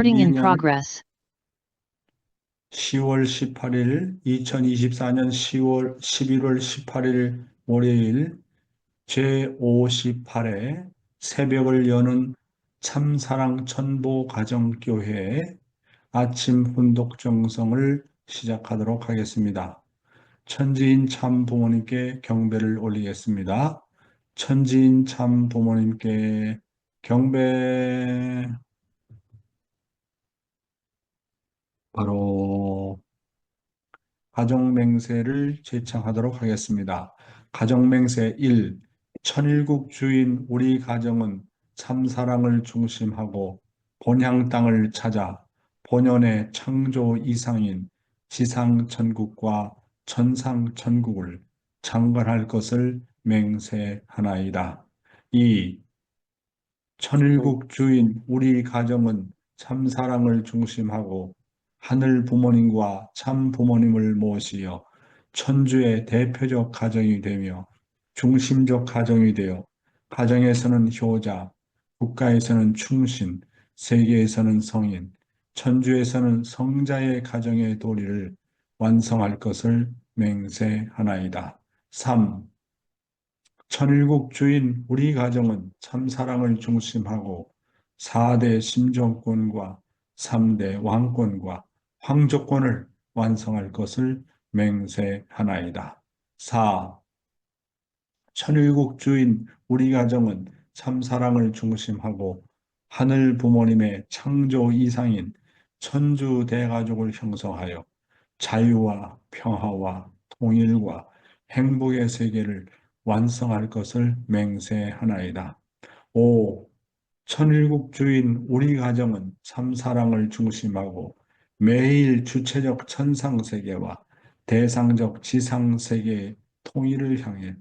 Recording in 2년 progress. 10월 18일, 2024년 11월 18일 월요일 제58회 새벽을 여는 참사랑 천보 가정교회 아침 훈독 정성을 시작하도록 하겠습니다. 천지인 참 부모님께 경배를 올리겠습니다. 천지인 참 부모님께 경배. 바로 가정맹세를 제창하도록 하겠습니다. 가정맹세 1. 천일국 주인 우리 가정은 참사랑을 중심하고 본향 땅을 찾아 본연의 창조 이상인 지상천국과 천상천국을 창건할 것을 맹세하나이다. 2. 천일국 주인 우리 가정은 참사랑을 중심하고 하늘 부모님과 참 부모님을 모시어 천주의 대표적 가정이 되며 중심적 가정이 되어 가정에서는 효자, 국가에서는 충신, 세계에서는 성인, 천주에서는 성자의 가정의 도리를 완성할 것을 맹세하나이다. 3. 천일국 주인 우리 가정은 참사랑을 중심하고 4대 심정권과 3대 왕권과 황족권을 완성할 것을 맹세하나이다. 4. 천일국 주인 우리 가정은 참사랑을 중심하고 하늘 부모님의 창조 이상인 천주 대가족을 형성하여 자유와 평화와 통일과 행복의 세계를 완성할 것을 맹세하나이다. 5. 천일국 주인 우리 가정은 참사랑을 중심하고 매일 주체적 천상세계와 대상적 지상세계의 통일을 향해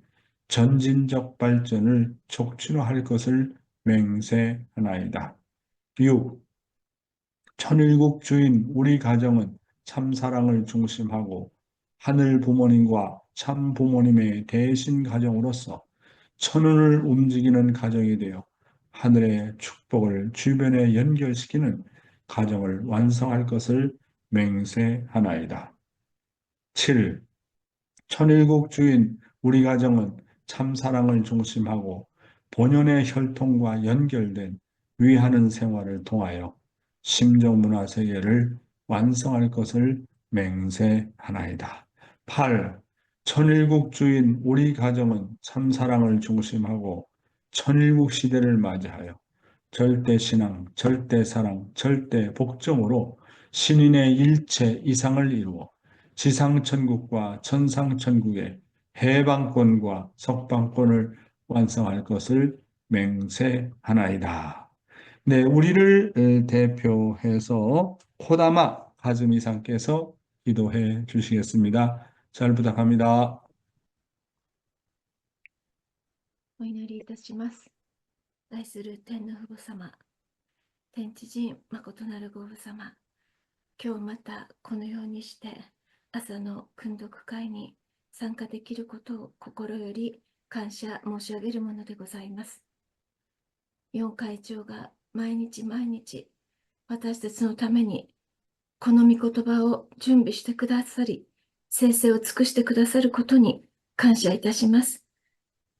전진적 발전을 촉진할 것을 맹세하나이다. 6. 천일국 주인 우리 가정은 참사랑을 중심하고 하늘 부모님과 참 부모님의 대신 가정으로서 천운을 움직이는 가정이 되어 하늘의 축복을 주변에 연결시키는 가정을 완성할 것을 맹세하나이다. 7. 천일국 주인 우리 가정은 참사랑을 중심하고 본연의 혈통과 연결된 위하는 생활을 통하여 심정문화 세계를 완성할 것을 맹세하나이다. 8. 천일국 주인 우리 가정은 참사랑을 중심하고 천일국 시대를 맞이하여 절대신앙, 절대사랑, 절대복종으로 신인의 일체 이상을 이루어 지상천국과 천상천국의 해방권과 석방권을 완성할 것을 맹세하나이다. 네, 우리를 대표해서 코다마 가즈미상께서 기도해 주시겠습니다. 잘 부탁합니다. お祈りいたします。愛する天の父母様、天地人誠なるご父様、今日またこのようにして朝の訓読会に参加できることを心より感謝申し上げるものでございます。4会長が毎日毎日私たちのためにこの御言葉を準備してくださり、先生を尽くしてくださることに感謝いたします。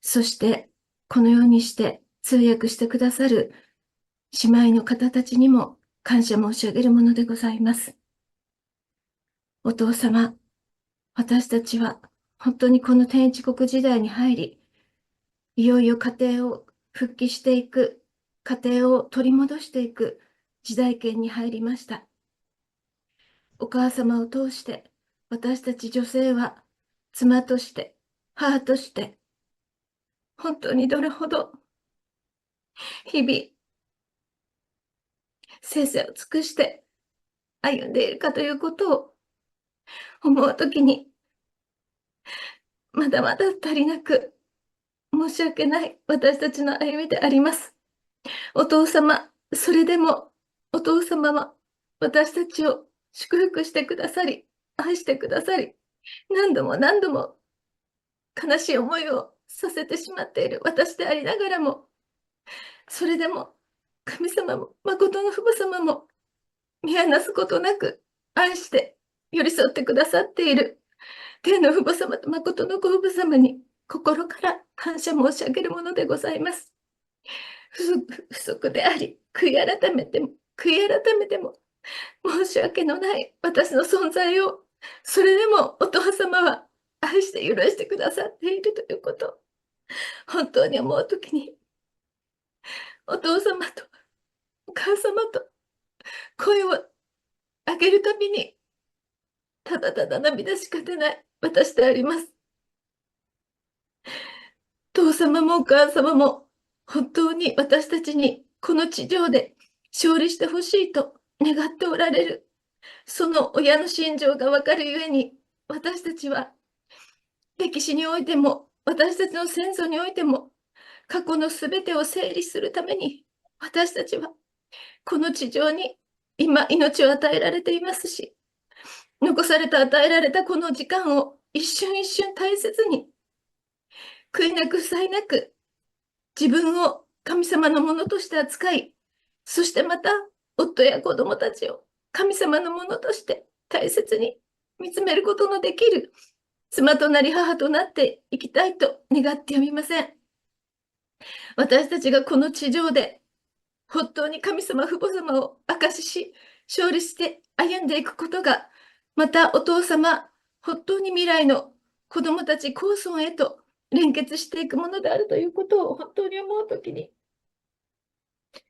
そして、このようにして通訳してくださる姉妹の方たちにも感謝申し上げるものでございます。お父様、私たちは本当にこの天一国時代に入り、いよいよ家庭を復帰していく、家庭を取り戻していく時代圏に入りました。お母様を通して、私たち女性は妻として、母として、本当にどれほど日々、生々を尽くして歩んでいるかということを思うときに、まだまだ足りなく申し訳ない私たちの歩みであります。お父様、それでもお父様は私たちを祝福してくださり、愛してくださり、何度も何度も悲しい思いをさせてしまっている私でありながらも、それでも神様も誠の父母様も見放すことなく愛して寄り添ってくださっている天の父母様と誠のご父母様に心から感謝申し上げるものでございます。不足であり、悔い改めても申し訳のない私の存在を、それでもお父様は愛して許してくださっているということ、本当に思うときに、お父様とお母様と声を上げるたびに、ただただ涙しか出ない私であります。父様もお母様も本当に私たちにこの地上で勝利してほしいと願っておられる。その親の心情がわかるゆえに、私たちは歴史においても、私たちの戦争においても、過去のすべてを整理するために、私たちはこの地上に今命を与えられていますし、残された与えられたこの時間を一瞬一瞬大切に、悔いなく負債なく自分を神様のものとして扱い、そしてまた夫や子供たちを神様のものとして大切に見つめることのできる妻となり母となっていきたいと願ってやみません。私たちがこの地上で本当に神様父母様を証しし、勝利して歩んでいくことが、またお父様、本当に未来の子供たち子孫へと連結していくものであるということを本当に思うときに、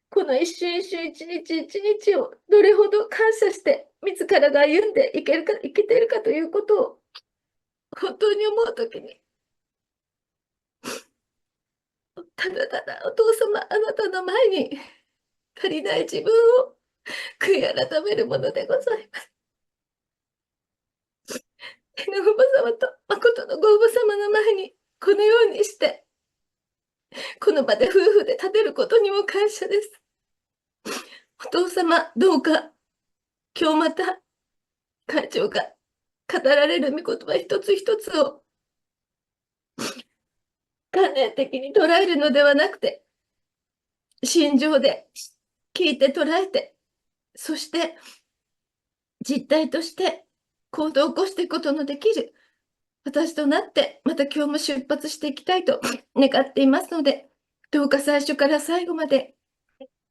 この一瞬一瞬一日一日をどれほど感謝して自らが歩んでいけるか、いけているかということを本当に思うときに、ただただお父様あなたの前に足りない自分を悔い改めるものでございます。天の父母様と誠のご父母様の前にこのようにしてこの場で夫婦で立てることにも感謝です。お父様どうか今日また会長が語られる御言葉一つ一つを観念的に捉えるのではなくて、心情で聞いて捉えて、そして実態として行動を起こしていくことのできる私となって、また今日も出発していきたいと願っていますので、どうか最初から最後まで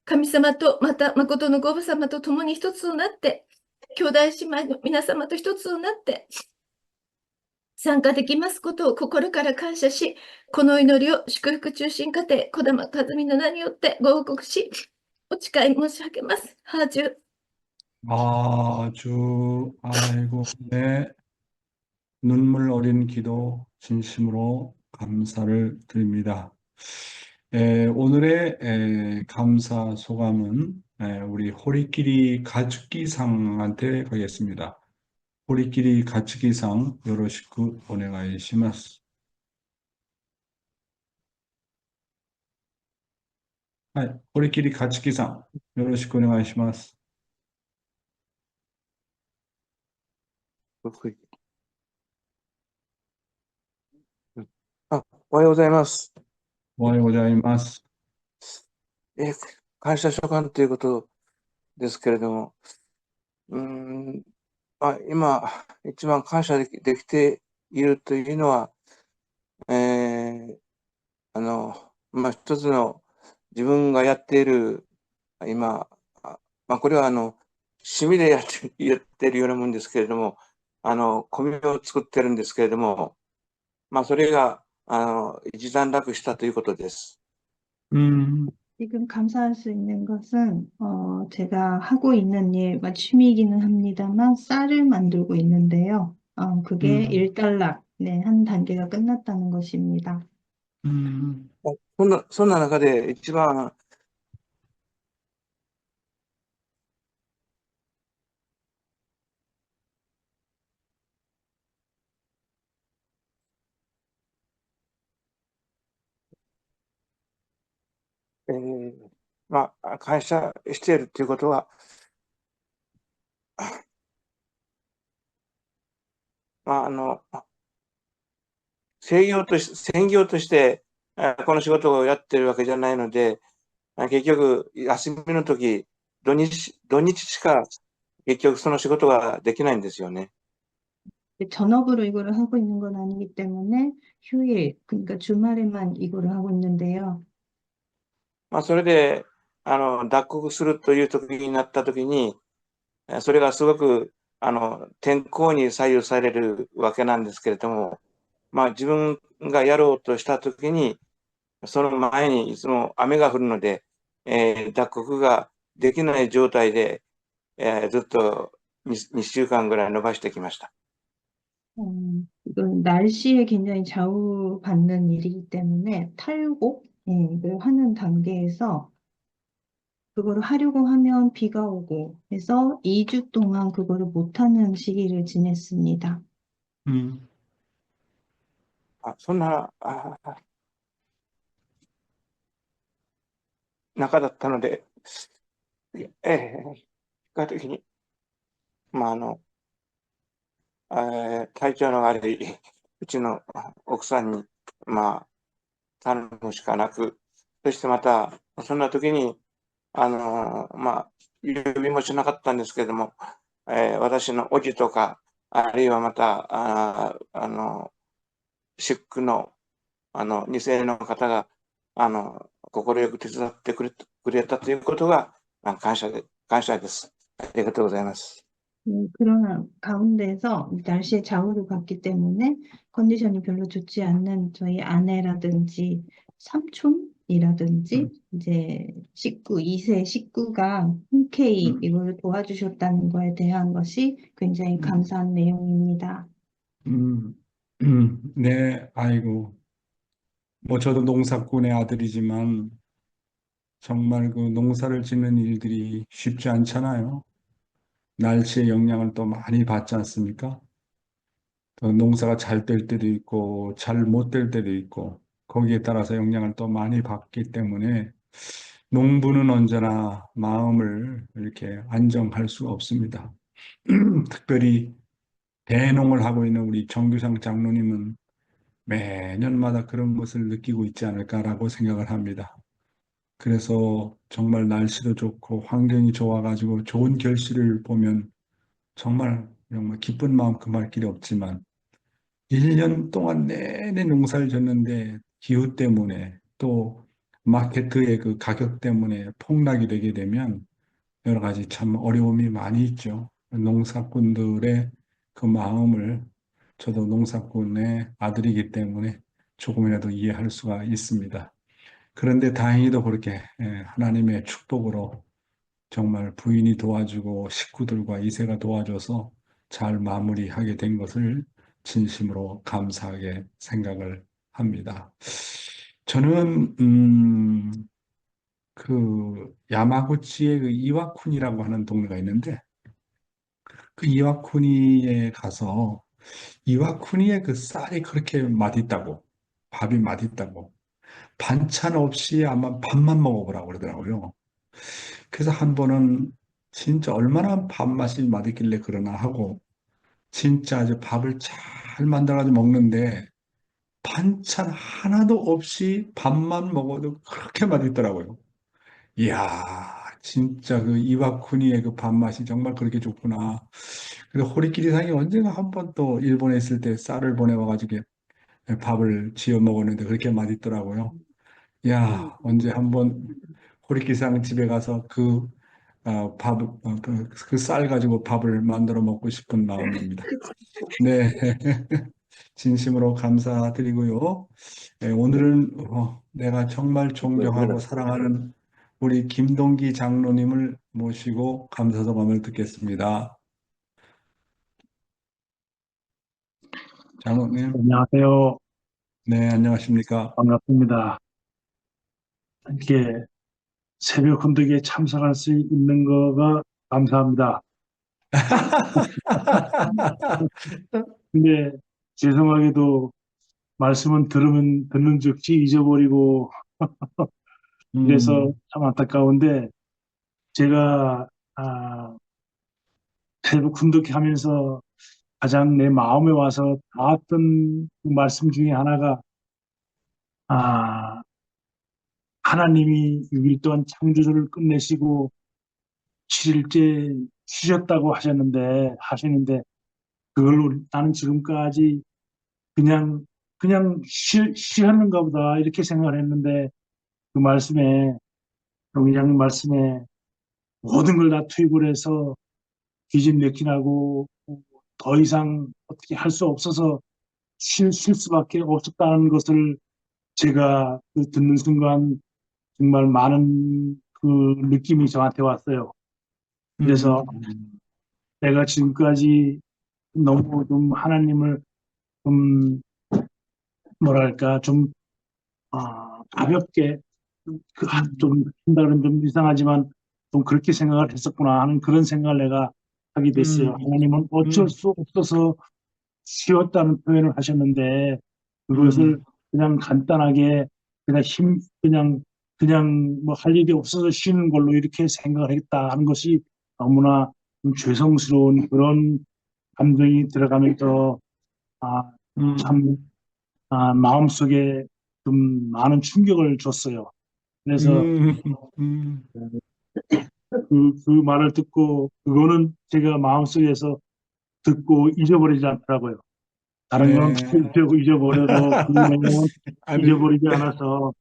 神様とまた誠のご父様と共に一つとなって、兄弟姉妹の皆様と一つとなって参加できますことを心から感謝し、この祈りを祝福中心家庭、児玉和美の名によってご報告し、お誓い申し上げます。ハージュ。 아주, 아이고, 네. 눈물 어린 기도 진심으로 감사를 드립니다. 오늘의 감사 소감은 우리 호리끼리 가축기상한테 가겠습니다. 호리끼리 가축기상 요로시쿠 오네가이시마스. はい、堀切勝樹さん、よろしくお願いします。おはようございます。おはようございます。感謝書簡ということですけれども、今、一番感謝できているというのは、一つの自分がやっている、今、これは趣味でやっているようなもんですけれども、米を作ってるんですけれども、それが、一段落したということです。 지금 감사할 수 있는 것은 제가 하고 있는 일, 취미이기는 합니다만 쌀을 만들고 있는데요. 그게 일단락, 네, 한 단계가 끝났다는 것입니다. そんな中で一番感謝しているということは、専業としてこの仕事をやってるわけじゃないので、結局休みの時、土日しか結局その仕事ができないんですよね。 전업으로 이거를 하고 있는 건 아니기 때문에 휴일, 그러니까 주말에만 이거를 하고 있는데요. それで、脱穀するという時になった時に、それがすごく、天候に左右されるわけなんですけれども、自分がやろうとした時に、その前にいつも雨が降るので、脱穀ができない状態で、ずっと 2週間ぐらい伸ばしてきました。 이건 날씨에 굉장히 좌우받는 일이기 때문에 탈곡, 을 하는 단계에서 그거를 하려고 하면 비가 오고 해서 2주 동안 그거를 못하는 시기를 지냈습니다. そんな中だったので、結果的に、体調の悪いうちの奥さんに、頼むしかなく、そしてまた、そんな時に、呼びもしなかったんですけれども、私の叔父とか、あるいはまた、シックの、2世の方が、快く手伝ってくれたということが、感謝です。ありがとうございます。 그런 가운데서 날씨의 좌우를 봤기 때문에 컨디션이 별로 좋지 않는 저희 아내라든지 삼촌이라든지 이제 식구, 2세 식구가 흔쾌히 이걸 도와주셨다는 거에 대한 것이 굉장히 감사한 내용입니다. 네, 아이고. 뭐 저도 농사꾼의 아들이지만 정말 그 농사를 짓는 일들이 쉽지 않잖아요. 날씨의 영향을 또 많이 받지 않습니까? 또 농사가 잘 될 때도 있고 잘 못 될 때도 있고 거기에 따라서 영향을 또 많이 받기 때문에 농부는 언제나 마음을 이렇게 안정할 수가 없습니다. 특별히 대농을 하고 있는 우리 정규상 장로님은 매년마다 그런 것을 느끼고 있지 않을까라고 생각을 합니다. 그래서 정말 날씨도 좋고 환경이 좋아가지고 좋은 결실을 보면 정말 기쁜 마음 금할 길이 없지만 1년 동안 내내 농사를 졌는데 기후 때문에 또 마케트의 그 가격 때문에 폭락이 되게 되면 여러 가지 참 어려움이 많이 있죠. 농사꾼들의 그 마음을 저도 농사꾼의 아들이기 때문에 조금이라도 이해할 수가 있습니다. 그런데 다행히도 그렇게 하나님의 축복으로 정말 부인이 도와주고 식구들과 이세가 도와줘서 잘 마무리하게 된 것을 진심으로 감사하게 생각을 합니다. 저는 그 야마구치의 그 이와쿠니라고 하는 동네가 있는데 그 이와쿠니에 가서 이와쿠니의 그 쌀이 그렇게 맛있다고 밥이 맛있다고 반찬 없이 아마 밥만 먹어보라고 그러더라고요. 그래서 한 번은 진짜 얼마나 밥맛이 맛있길래 그러나 하고 진짜 아주 밥을 잘 만들어가지고 먹는데 반찬 하나도 없이 밥만 먹어도 그렇게 맛있더라고요. 이야, 진짜 그 이와쿠니의 그 밥맛이 정말 그렇게 좋구나. 그래서 호리키리상이 언젠가 한 번 또 일본에 있을 때 쌀을 보내와가지고 밥을 지어 먹었는데 그렇게 맛있더라고요. 야, 언제 한번 호리키상 집에 가서 그 쌀 가지고 밥을 만들어 먹고 싶은 마음입니다. 네. 진심으로 감사드리고요. 네, 오늘은 내가 정말 존경하고 사랑하는 우리 김동기 장로님을 모시고 감사소감을 듣겠습니다. 장로님, 안녕하세요. 네, 안녕하십니까? 반갑습니다. 이렇게 새벽 훈덕에 참석할 수 있는 거가 감사합니다. 근데 죄송하게도 말씀은 듣는 즉시 잊어버리고 그래서 참 안타까운데 제가 새벽 훈덕회 하면서 가장 내 마음에 와서 닿았던 그 말씀 중에 하나가 하나님이 6일 동안 창조주를 끝내시고 7일째 쉬셨다고 하시는데 그걸 나는 지금까지 그냥 쉬었는가 보다 이렇게 생각을 했는데 그 말씀에 동의장님 말씀에 모든 걸 다 투입을 해서 기진맥진하고 더 이상 어떻게 할 수 없어서 쉴 수밖에 없었다는 것을 제가 그 듣는 순간 정말 많은 그 느낌이 저한테 왔어요. 그래서 내가 지금까지 너무 좀 하나님을 좀 뭐랄까 좀 가볍게 좀 한다는 좀 이상하지만 좀 그렇게 생각을 했었구나 하는 그런 생각을 내가 하게 됐어요. 하나님은 어쩔 수 없어서 쉬었다는 표현을 하셨는데 그것을 그냥 간단하게 그냥 뭐 할 일이 없어서 쉬는 걸로 이렇게 생각을 했다 하는 것이 너무나 좀 죄송스러운 그런 감정이 들어가면서 아, 참 마음속에 좀 많은 충격을 줬어요. 그래서 그 말을 듣고 그거는 제가 마음속에서 듣고 잊어버리지 않더라고요. 다른 건 네. 잊어버려도 그 내용은 아니, 잊어버리지 않아서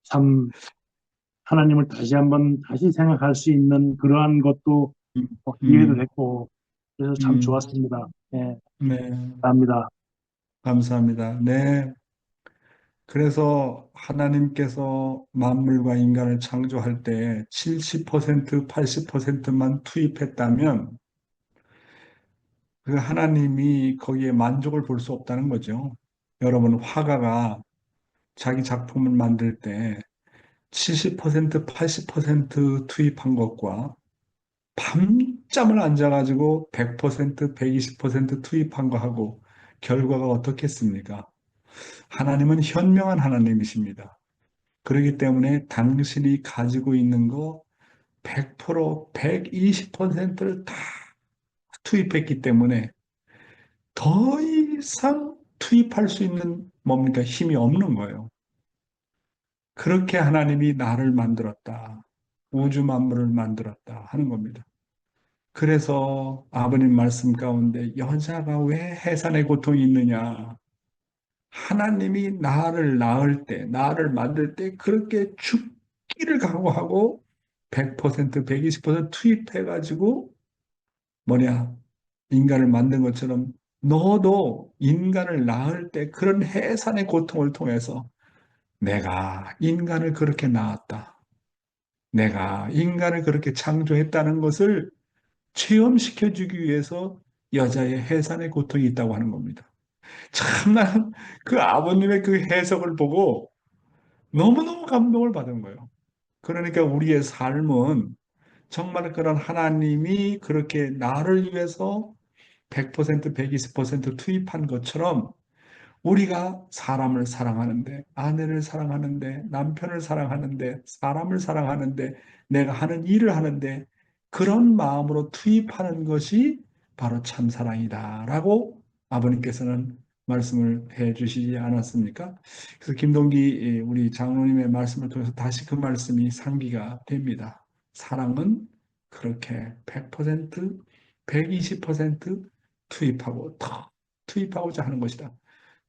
참 하나님을 다시 생각할 수 있는 그러한 것도 기회도 됐고 그래서 참 좋았습니다. 네, 네, 감사합니다. 감사합니다. 네. 그래서 하나님께서 만물과 인간을 창조할 때 70%, 80%만 투입했다면 그 하나님이 거기에 만족을 볼 수 없다는 거죠. 여러분, 화가가 자기 작품을 만들 때 70%, 80% 투입한 것과 밤잠을 안 자가지고 100%, 120% 투입한 거하고 결과가 어떻겠습니까? 하나님은 현명한 하나님이십니다. 그렇기 때문에 당신이 가지고 있는 거 100%, 120%를 다 투입했기 때문에 더 이상 투입할 수 있는 뭡니까? 힘이 없는 거예요. 그렇게 하나님이 나를 만들었다. 우주 만물을 만들었다 하는 겁니다. 그래서 아버님 말씀 가운데 여자가 왜 해산의 고통이 있느냐? 하나님이 나를 낳을 때, 나를 만들 때 그렇게 죽기를 각오하고 100%, 120% 투입해가지고 뭐냐, 인간을 만든 것처럼 너도 인간을 낳을 때 그런 해산의 고통을 통해서 내가 인간을 그렇게 낳았다. 내가 인간을 그렇게 창조했다는 것을 체험시켜주기 위해서 여자의 해산의 고통이 있다고 하는 겁니다. 참, 나는 그 아버님의 그 해석을 보고 너무너무 감동을 받은 거예요. 그러니까 우리의 삶은 정말 그런 하나님이 그렇게 나를 위해서 100%, 120% 투입한 것처럼 우리가 사람을 사랑하는데, 아내를 사랑하는데, 남편을 사랑하는데, 사람을 사랑하는데, 내가 하는 일을 하는데, 그런 마음으로 투입하는 것이 바로 참사랑이다라고 아버님께서는 말씀을 해 주시지 않았습니까? 그래서 김동기 우리 장로님의 말씀을 통해서 다시 그 말씀이 상기가 됩니다. 사랑은 그렇게 100%, 120% 투입하고 더 투입하고자 하는 것이다.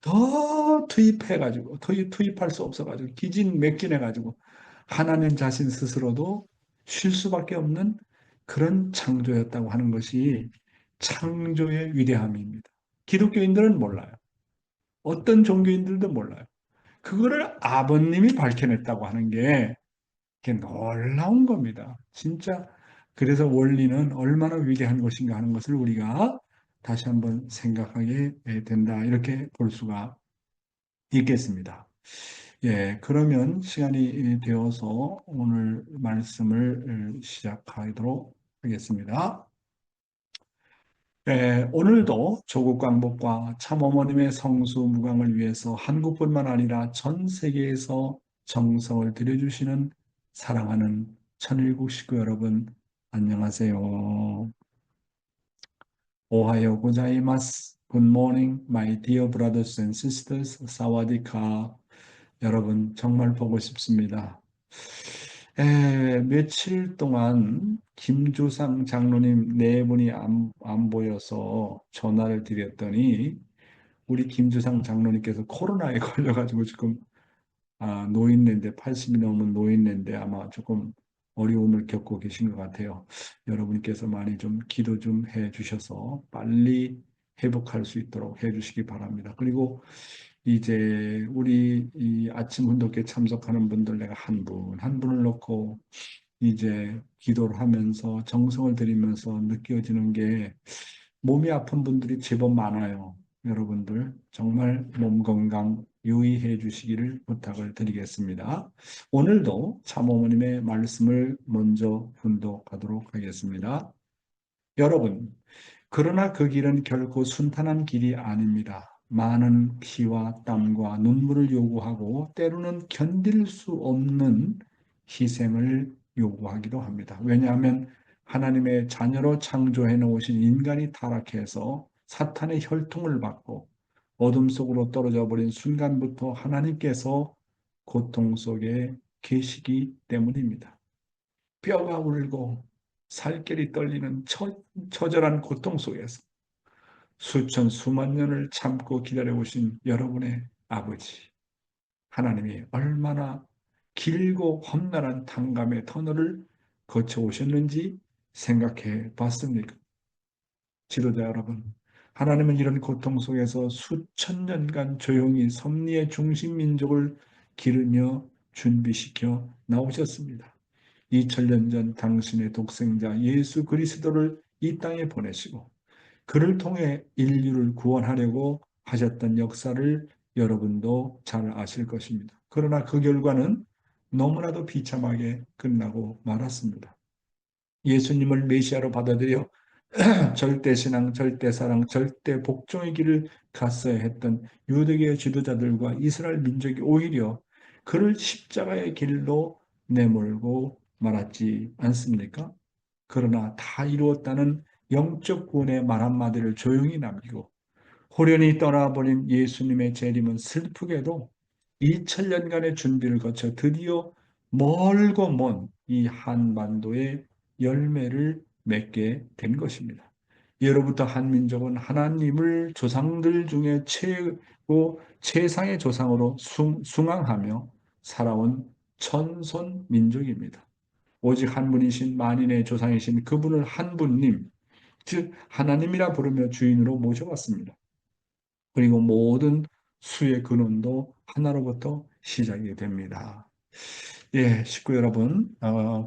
더 투입해가지고, 더 투입할 수 없어가지고, 기진맥진해가지고, 하나님 자신 스스로도 쉴 수밖에 없는 그런 창조였다고 하는 것이 창조의 위대함입니다. 기독교인들은 몰라요. 어떤 종교인들도 몰라요. 그거를 아버님이 밝혀냈다고 하는 게 놀라운 겁니다. 진짜. 그래서 원리는 얼마나 위대한 것인가 하는 것을 우리가 다시 한번 생각하게 된다. 이렇게 볼 수가 있겠습니다. 예, 그러면 시간이 되어서 오늘 말씀을 시작하도록 하겠습니다. 예, 오늘도 조국 광복과 참어머님의 성수무강을 위해서 한국뿐만 아니라 전 세계에서 정성을 들여주시는 사랑하는 천일국 식구 여러분, 안녕하세요. 오하요 고자이마스. Good morning, my dear brothers and sisters. 사와디카. 여러분, 정말 보고 싶습니다. 며칠 동안 김주상 장로님 네 분이 안 보여서 전화를 드렸더니 우리 김주상 장로님께서 코로나에 걸려가지고 지금 노인네인데 80이 넘은 노인네인데 아마 조금 어려움을 겪고 계신 것 같아요. 여러분께서 많이 좀 기도 좀 해주셔서 빨리 회복할 수 있도록 해주시기 바랍니다. 그리고 이제 우리 이 아침 훈독회 참석하는 분들 내가 한 분, 한 분을 놓고 이제 기도를 하면서 정성을 들이면서 느껴지는 게 몸이 아픈 분들이 제법 많아요. 여러분들 정말 몸 건강 유의해 주시기를 부탁을 드리겠습니다. 오늘도 참어머님의 말씀을 먼저 훈독하도록 하겠습니다. 여러분, 그러나 그 길은 결코 순탄한 길이 아닙니다. 많은 피와 땀과 눈물을 요구하고 때로는 견딜 수 없는 희생을 요구하기도 합니다. 왜냐하면 하나님의 자녀로 창조해 놓으신 인간이 타락해서 사탄의 혈통을 받고 어둠 속으로 떨어져 버린 순간부터 하나님께서 고통 속에 계시기 때문입니다. 뼈가 울고 살결이 떨리는 처절한 고통 속에서 수천 수만 년을 참고 기다려오신 여러분의 아버지 하나님이 얼마나 길고 험난한 탕감의 터널을 거쳐오셨는지 생각해 봤습니까? 지도자 여러분, 하나님은 이런 고통 속에서 수천 년간 조용히 섭리의 중심 민족을 기르며 준비시켜 나오셨습니다. 2000년 전 당신의 독생자 예수 그리스도를 이 땅에 보내시고 그를 통해 인류를 구원하려고 하셨던 역사를 여러분도 잘 아실 것입니다. 그러나 그 결과는 너무나도 비참하게 끝나고 말았습니다. 예수님을 메시아로 받아들여 절대신앙, 절대사랑, 절대복종의 길을 갔어야 했던 유대계 지도자들과 이스라엘 민족이 오히려 그를 십자가의 길로 내몰고 말았지 않습니까? 그러나 다 이루었다는 영적 구원의 말 한마디를 조용히 남기고 호련히 떠나버린 예수님의 재림은 슬프게도 2000년간의 준비를 거쳐 드디어 멀고 먼 이 한반도의 열매를 맺게 된 것입니다. 예로부터 한민족은 하나님을 조상들 중에 최고 최상의 조상으로 숭앙하며 살아온 천손 민족입니다. 오직 한 분이신 만인의 조상이신 그분을 한 분님, 즉 하나님이라 부르며 주인으로 모셔왔습니다. 그리고 모든 수의 근원도 하나로부터 시작이 됩니다. 예, 식구 여러분,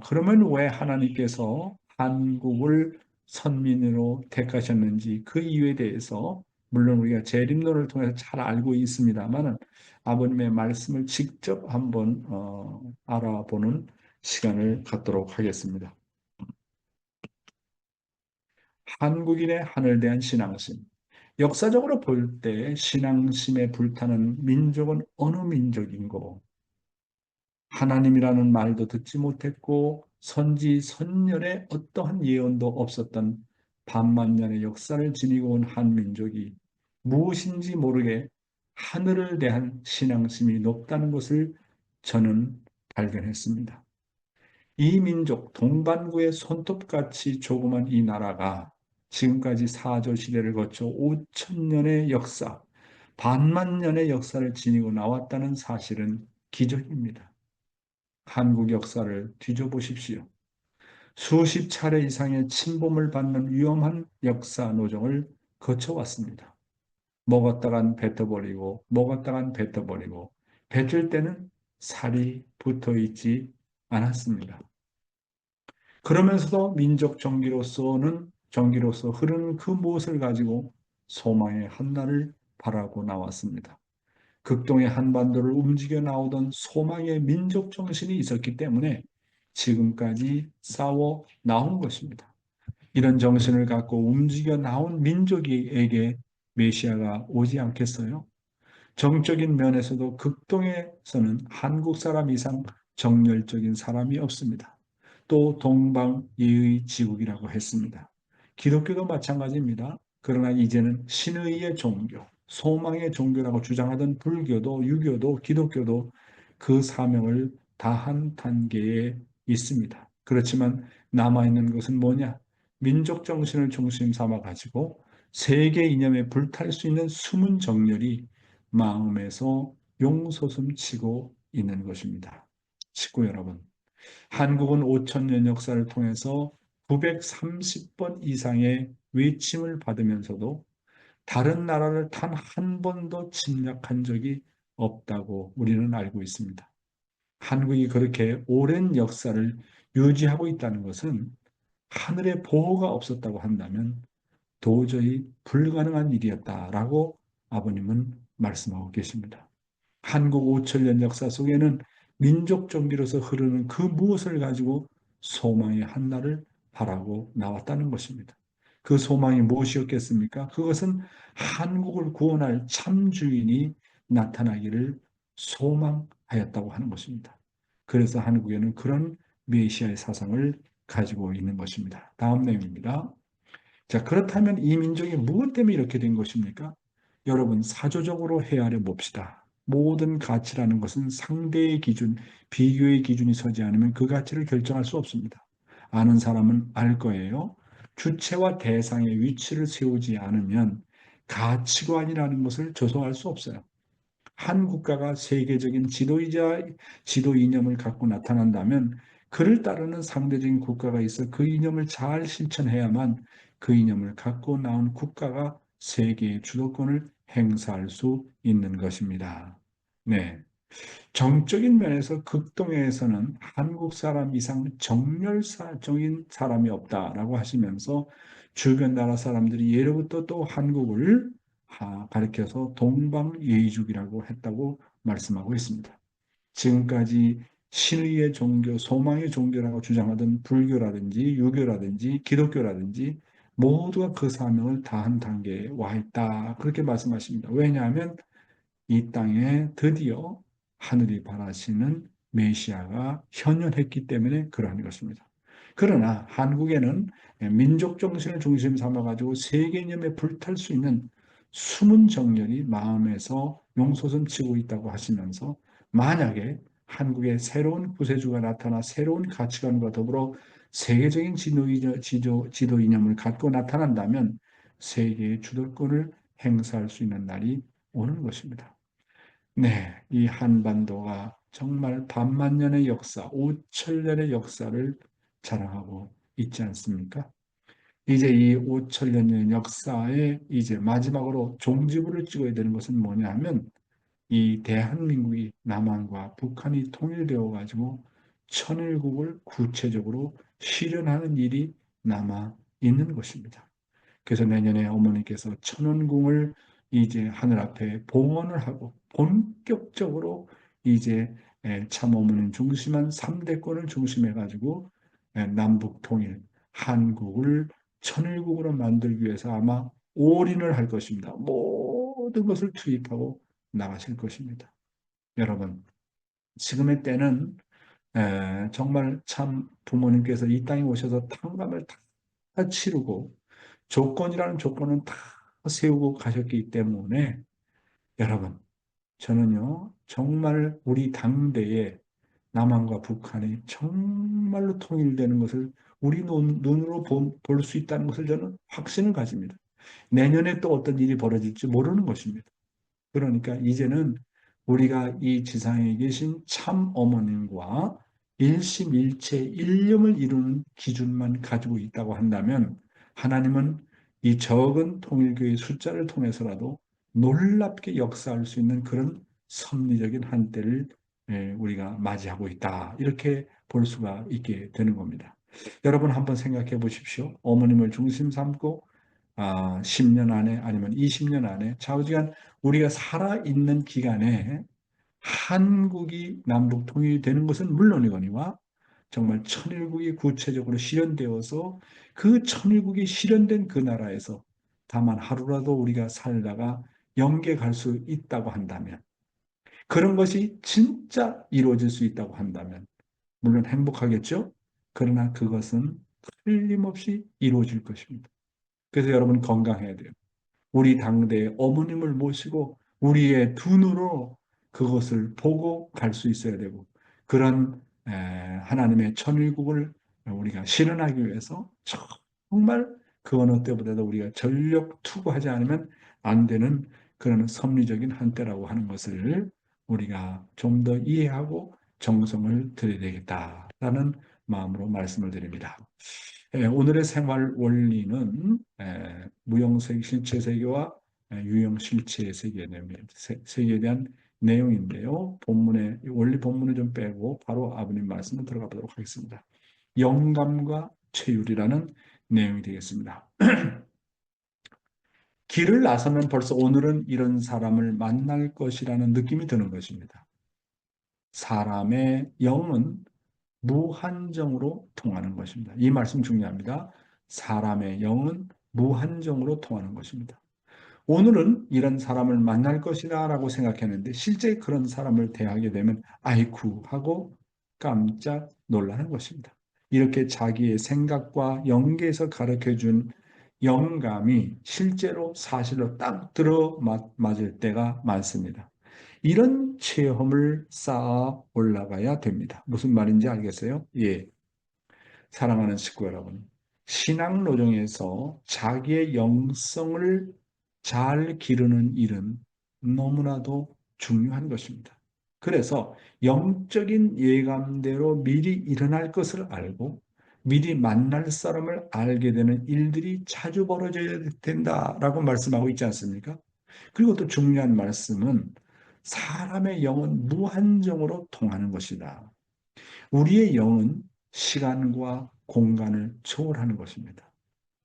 그러면 왜 하나님께서 한국을 선민으로 택하셨는지 그 이유에 대해서 물론 우리가 재림론을 통해서 잘 알고 있습니다만 아버님의 말씀을 직접 한번 알아보는 시간을 갖도록 하겠습니다. 한국인의 하늘 대한 신앙심. 역사적으로 볼 때 신앙심에 불타는 민족은 어느 민족인고 하나님이라는 말도 듣지 못했고 선지 선열의 어떠한 예언도 없었던 반만년의 역사를 지니고 온 한 민족이 무엇인지 모르게 하늘을 대한 신앙심이 높다는 것을 저는 발견했습니다. 이 민족 동반구의 손톱같이 조그만 이 나라가 지금까지 사조 시대를 거쳐 5000년의 역사, 반만 년의 역사를 지니고 나왔다는 사실은 기적입니다. 한국 역사를 뒤져보십시오. 수십 차례 이상의 침범을 받는 위험한 역사 노정을 거쳐왔습니다. 먹었다간 뱉어버리고 먹었다간 뱉어버리고 뱉을 때는 살이 붙어있지 않았습니다. 그러면서도 민족 정기로서 흐르는 그 무엇을 가지고 소망의 한날을 바라고 나왔습니다. 극동의 한반도를 움직여 나오던 소망의 민족 정신이 있었기 때문에 지금까지 싸워 나온 것입니다. 이런 정신을 갖고 움직여 나온 민족에게 메시아가 오지 않겠어요? 정적인 면에서도 극동에서는 한국 사람 이상 정열적인 사람이 없습니다. 또 동방예의 지국이라고 했습니다. 기독교도 마찬가지입니다. 그러나 이제는 신의의 종교, 소망의 종교라고 주장하던 불교도 유교도 기독교도 그 사명을 다한 단계에 있습니다. 그렇지만 남아있는 것은 뭐냐? 민족 정신을 중심 삼아 가지고 세계 이념에 불탈 수 있는 숨은 정열이 마음에서 용솟음치고 있는 것입니다. 식구 여러분, 한국은 5천년 역사를 통해서 930번 이상의 외침을 받으면서도 다른 나라를 단 한 번도 침략한 적이 없다고 우리는 알고 있습니다. 한국이 그렇게 오랜 역사를 유지하고 있다는 것은 하늘의 보호가 없었다고 한다면 도저히 불가능한 일이었다라고 아버님은 말씀하고 계십니다. 한국 5천년 역사 속에는 민족 정기로서 흐르는 그 무엇을 가지고 소망의 한날을 바라고 나왔다는 것입니다. 그 소망이 무엇이었겠습니까? 그것은 한국을 구원할 참 주인이 나타나기를 소망하였다고 하는 것입니다. 그래서 한국에는 그런 메시아의 사상을 가지고 있는 것입니다. 다음 내용입니다. 자, 그렇다면 이 민족이 무엇 때문에 이렇게 된 것입니까? 여러분, 사조적으로 헤아려 봅시다. 모든 가치라는 것은 상대의 기준, 비교의 기준이 서지 않으면 그 가치를 결정할 수 없습니다. 아는 사람은 알 거예요. 주체와 대상의 위치를 세우지 않으면 가치관이라는 것을 조성할 수 없어요. 한 국가가 세계적인 지도이자 지도 이념을 갖고 나타난다면 그를 따르는 상대적인 국가가 있어 그 이념을 잘 실천해야만 그 이념을 갖고 나온 국가가 세계의 주도권을 행사할 수 있는 것입니다. 네. 정적인 면에서 극동에서는 한국 사람 이상 정열사적인 사람이 없다라고 하시면서 주변 나라 사람들이 예로부터 또 한국을 가리켜서 동방예의주기라고 했다고 말씀하고 있습니다. 지금까지 신의의 종교, 소망의 종교라고 주장하던 불교라든지 유교라든지 기독교라든지 모두가 그 사명을 다한 단계에 와 있다. 그렇게 말씀하십니다. 왜냐하면 이 땅에 드디어 하늘이 바라시는 메시아가 현현했기 때문에 그러한 것입니다. 그러나 한국에는 민족 정신을 중심 삼아가지고 세계념에 불탈 수 있는 숨은 정열이 마음에서 용솟음치고 있다고 하시면서 만약에 한국에 새로운 구세주가 나타나 새로운 가치관과 더불어 세계적인 지도 이념을 갖고 나타난다면 세계의 주도권을 행사할 수 있는 날이 오는 것입니다. 네, 이 한반도가 정말 반만년의 역사, 5천년의 역사를 자랑하고 있지 않습니까? 이제 이 5천년 역사의 이제 마지막으로 종지부를 찍어야 되는 것은 뭐냐 하면 이 대한민국이 남한과 북한이 통일되어 가지고 천일국을 구체적으로 실현하는 일이 남아 있는 것입니다. 그래서 내년에 어머니께서 천원궁을 이제 하늘 앞에 봉헌을 하고 본격적으로 이제 참 어머니 중심한 3대권을 중심해 가지고 남북 통일, 한국을 천일국으로 만들기 위해서 아마 올인을 할 것입니다. 모든 것을 투입하고 나가실 것입니다. 여러분, 지금의 때는 정말 참 부모님께서 이 땅에 오셔서 탕감을 다 치르고 조건이라는 조건은 다 세우고 가셨기 때문에 여러분, 저는요, 정말 우리 당대에 남한과 북한이 정말로 통일되는 것을 우리 눈으로 볼 수 있다는 것을 저는 확신을 가집니다. 내년에 또 어떤 일이 벌어질지 모르는 것입니다. 그러니까 이제는 우리가 이 지상에 계신 참 어머님과 일심일체 일념을 이루는 기준만 가지고 있다고 한다면 하나님은 이 적은 통일교의 숫자를 통해서라도 놀랍게 역사할 수 있는 그런 섭리적인 한때를 우리가 맞이하고 있다. 이렇게 볼 수가 있게 되는 겁니다. 여러분 한번 생각해 보십시오. 어머님을 중심 삼고 10년 안에 아니면 20년 안에 좌우지간 우리가 살아있는 기간에 한국이 남북 통일되는 것은 물론이거니와 정말 천일국이 구체적으로 실현되어서 그 천일국이 실현된 그 나라에서 다만 하루라도 우리가 살다가 영계 갈 수 있다고 한다면 그런 것이 진짜 이루어질 수 있다고 한다면 물론 행복하겠죠? 그러나 그것은 틀림없이 이루어질 것입니다. 그래서 여러분 건강해야 돼요. 우리 당대의 어머님을 모시고 우리의 두 눈으로 그것을 보고 갈 수 있어야 되고 그런 하나님의 천일국을 우리가 실현하기 위해서 정말 그 어느 때보다도 우리가 전력 투구하지 않으면 안 되는 그런 섭리적인 한때라고 하는 것을 우리가 좀 더 이해하고 정성을 들여야 되겠다라는 마음으로 말씀을 드립니다. 오늘의 생활 원리는 무형세계 실체세계와 유형실체의 세계에 대한 내용인데요. 본문의 원리 본문을 좀 빼고 바로 아버님 말씀으로 들어가 보도록 하겠습니다. 영감과 체율이라는 내용이 되겠습니다. 길을 나서면 벌써 오늘은 이런 사람을 만날 것이라는 느낌이 드는 것입니다. 사람의 영은 무한정으로 통하는 것입니다. 이 말씀 중요합니다. 사람의 영은 무한정으로 통하는 것입니다. 오늘은 이런 사람을 만날 것이다 라고 생각했는데 실제 그런 사람을 대하게 되면 아이쿠 하고 깜짝 놀라는 것입니다. 이렇게 자기의 생각과 연계해서 가르쳐준 영감이 실제로 사실로 딱 들어맞을 때가 많습니다. 이런 체험을 쌓아 올라가야 됩니다. 무슨 말인지 알겠어요? 예. 사랑하는 식구 여러분, 신앙 노정에서 자기의 영성을 잘 기르는 일은 너무나도 중요한 것입니다. 그래서 영적인 예감대로 미리 일어날 것을 알고 미리 만날 사람을 알게 되는 일들이 자주 벌어져야 된다라고 말씀하고 있지 않습니까? 그리고 또 중요한 말씀은 사람의 영은 무한정으로 통하는 것이다. 우리의 영은 시간과 공간을 초월하는 것입니다.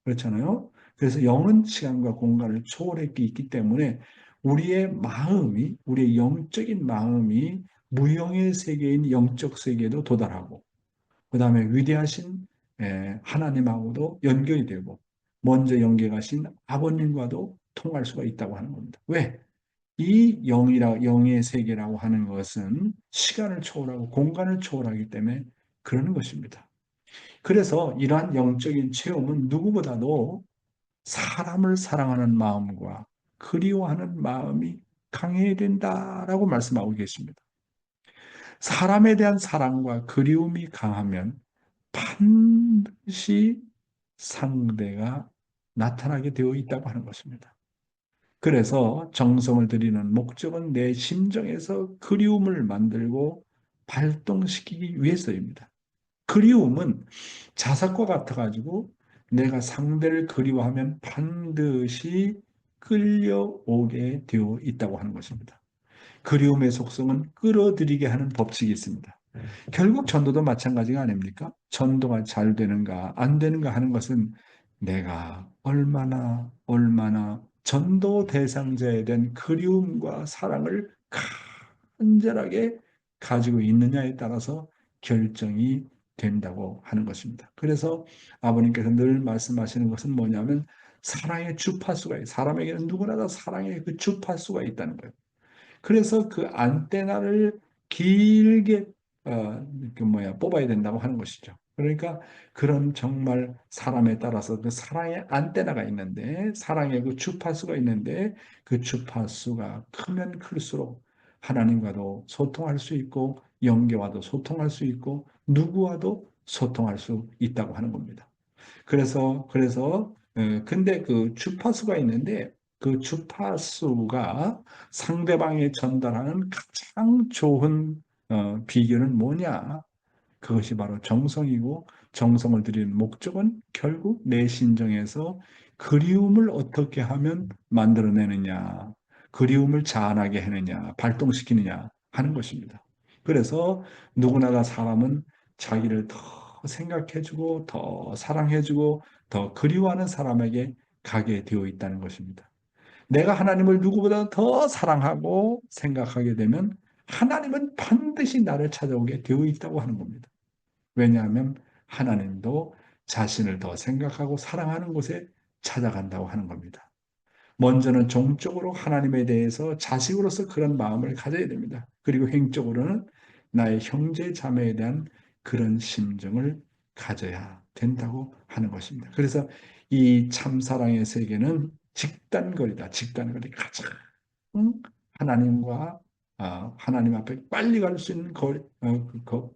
그렇잖아요? 그래서 영은 시간과 공간을 초월했기 있기 때문에 우리의 마음이, 우리의 영적인 마음이 무형의 세계인 영적 세계에도 도달하고, 그 다음에 위대하신 하나님하고도 연결이 되고, 먼저 연결하신 아버님과도 통할 수가 있다고 하는 겁니다. 왜? 이 영의 세계라고 하는 것은 시간을 초월하고 공간을 초월하기 때문에 그러는 것입니다. 그래서 이러한 영적인 체험은 누구보다도 사람을 사랑하는 마음과 그리워하는 마음이 강해야 된다라고 말씀하고 계십니다. 사람에 대한 사랑과 그리움이 강하면 반드시 상대가 나타나게 되어 있다고 하는 것입니다. 그래서 정성을 들이는 목적은 내 심정에서 그리움을 만들고 발동시키기 위해서입니다. 그리움은 자석과 같아가지고 내가 상대를 그리워하면 반드시 끌려오게 되어 있다고 하는 것입니다. 그리움의 속성은 끌어들이게 하는 법칙이 있습니다. 결국 전도도 마찬가지가 아닙니까? 전도가 잘 되는가 안 되는가 하는 것은 내가 얼마나 전도 대상자에 대한 그리움과 사랑을 간절하게 가지고 있느냐에 따라서 결정이 된다고 하는 것입니다. 그래서 아버님께서 늘 말씀하시는 것은 뭐냐면 사랑의 주파수가 있어요. 사람에게는 누구나 다 사랑의 그 주파수가 있다는 거예요. 그래서 그 안테나를 길게 뽑아야 된다고 하는 것이죠. 그러니까 그런 정말 사람에 따라서 그 사랑의 안테나가 있는데 사랑의 그 주파수가 있는데 그 주파수가 크면 클수록 하나님과도 소통할 수 있고 영계와도 소통할 수 있고 누구와도 소통할 수 있다고 하는 겁니다. 그래서 근데 그 주파수가 있는데 그 주파수가 상대방에 전달하는 가장 좋은 비결은 뭐냐? 그것이 바로 정성이고 정성을 들이는 목적은 결국 내 심정에서 그리움을 어떻게 하면 만들어내느냐, 그리움을 자아나게 하느냐, 발동시키느냐 하는 것입니다. 그래서 누구나 다 사람은 자기를 더 생각해주고 더 사랑해주고 더 그리워하는 사람에게 가게 되어 있다는 것입니다. 내가 하나님을 누구보다 더 사랑하고 생각하게 되면 하나님은 반드시 나를 찾아오게 되어 있다고 하는 겁니다. 왜냐하면 하나님도 자신을 더 생각하고 사랑하는 곳에 찾아간다고 하는 겁니다. 먼저는 종적으로 하나님에 대해서 자식으로서 그런 마음을 가져야 됩니다. 그리고 행적으로는 나의 형제 자매에 대한 그런 심정을 가져야 된다고 하는 것입니다. 그래서 이 참사랑의 세계는 직단거리다. 직단거리 가장 하나님과 하나님 앞에 빨리 갈 수 있는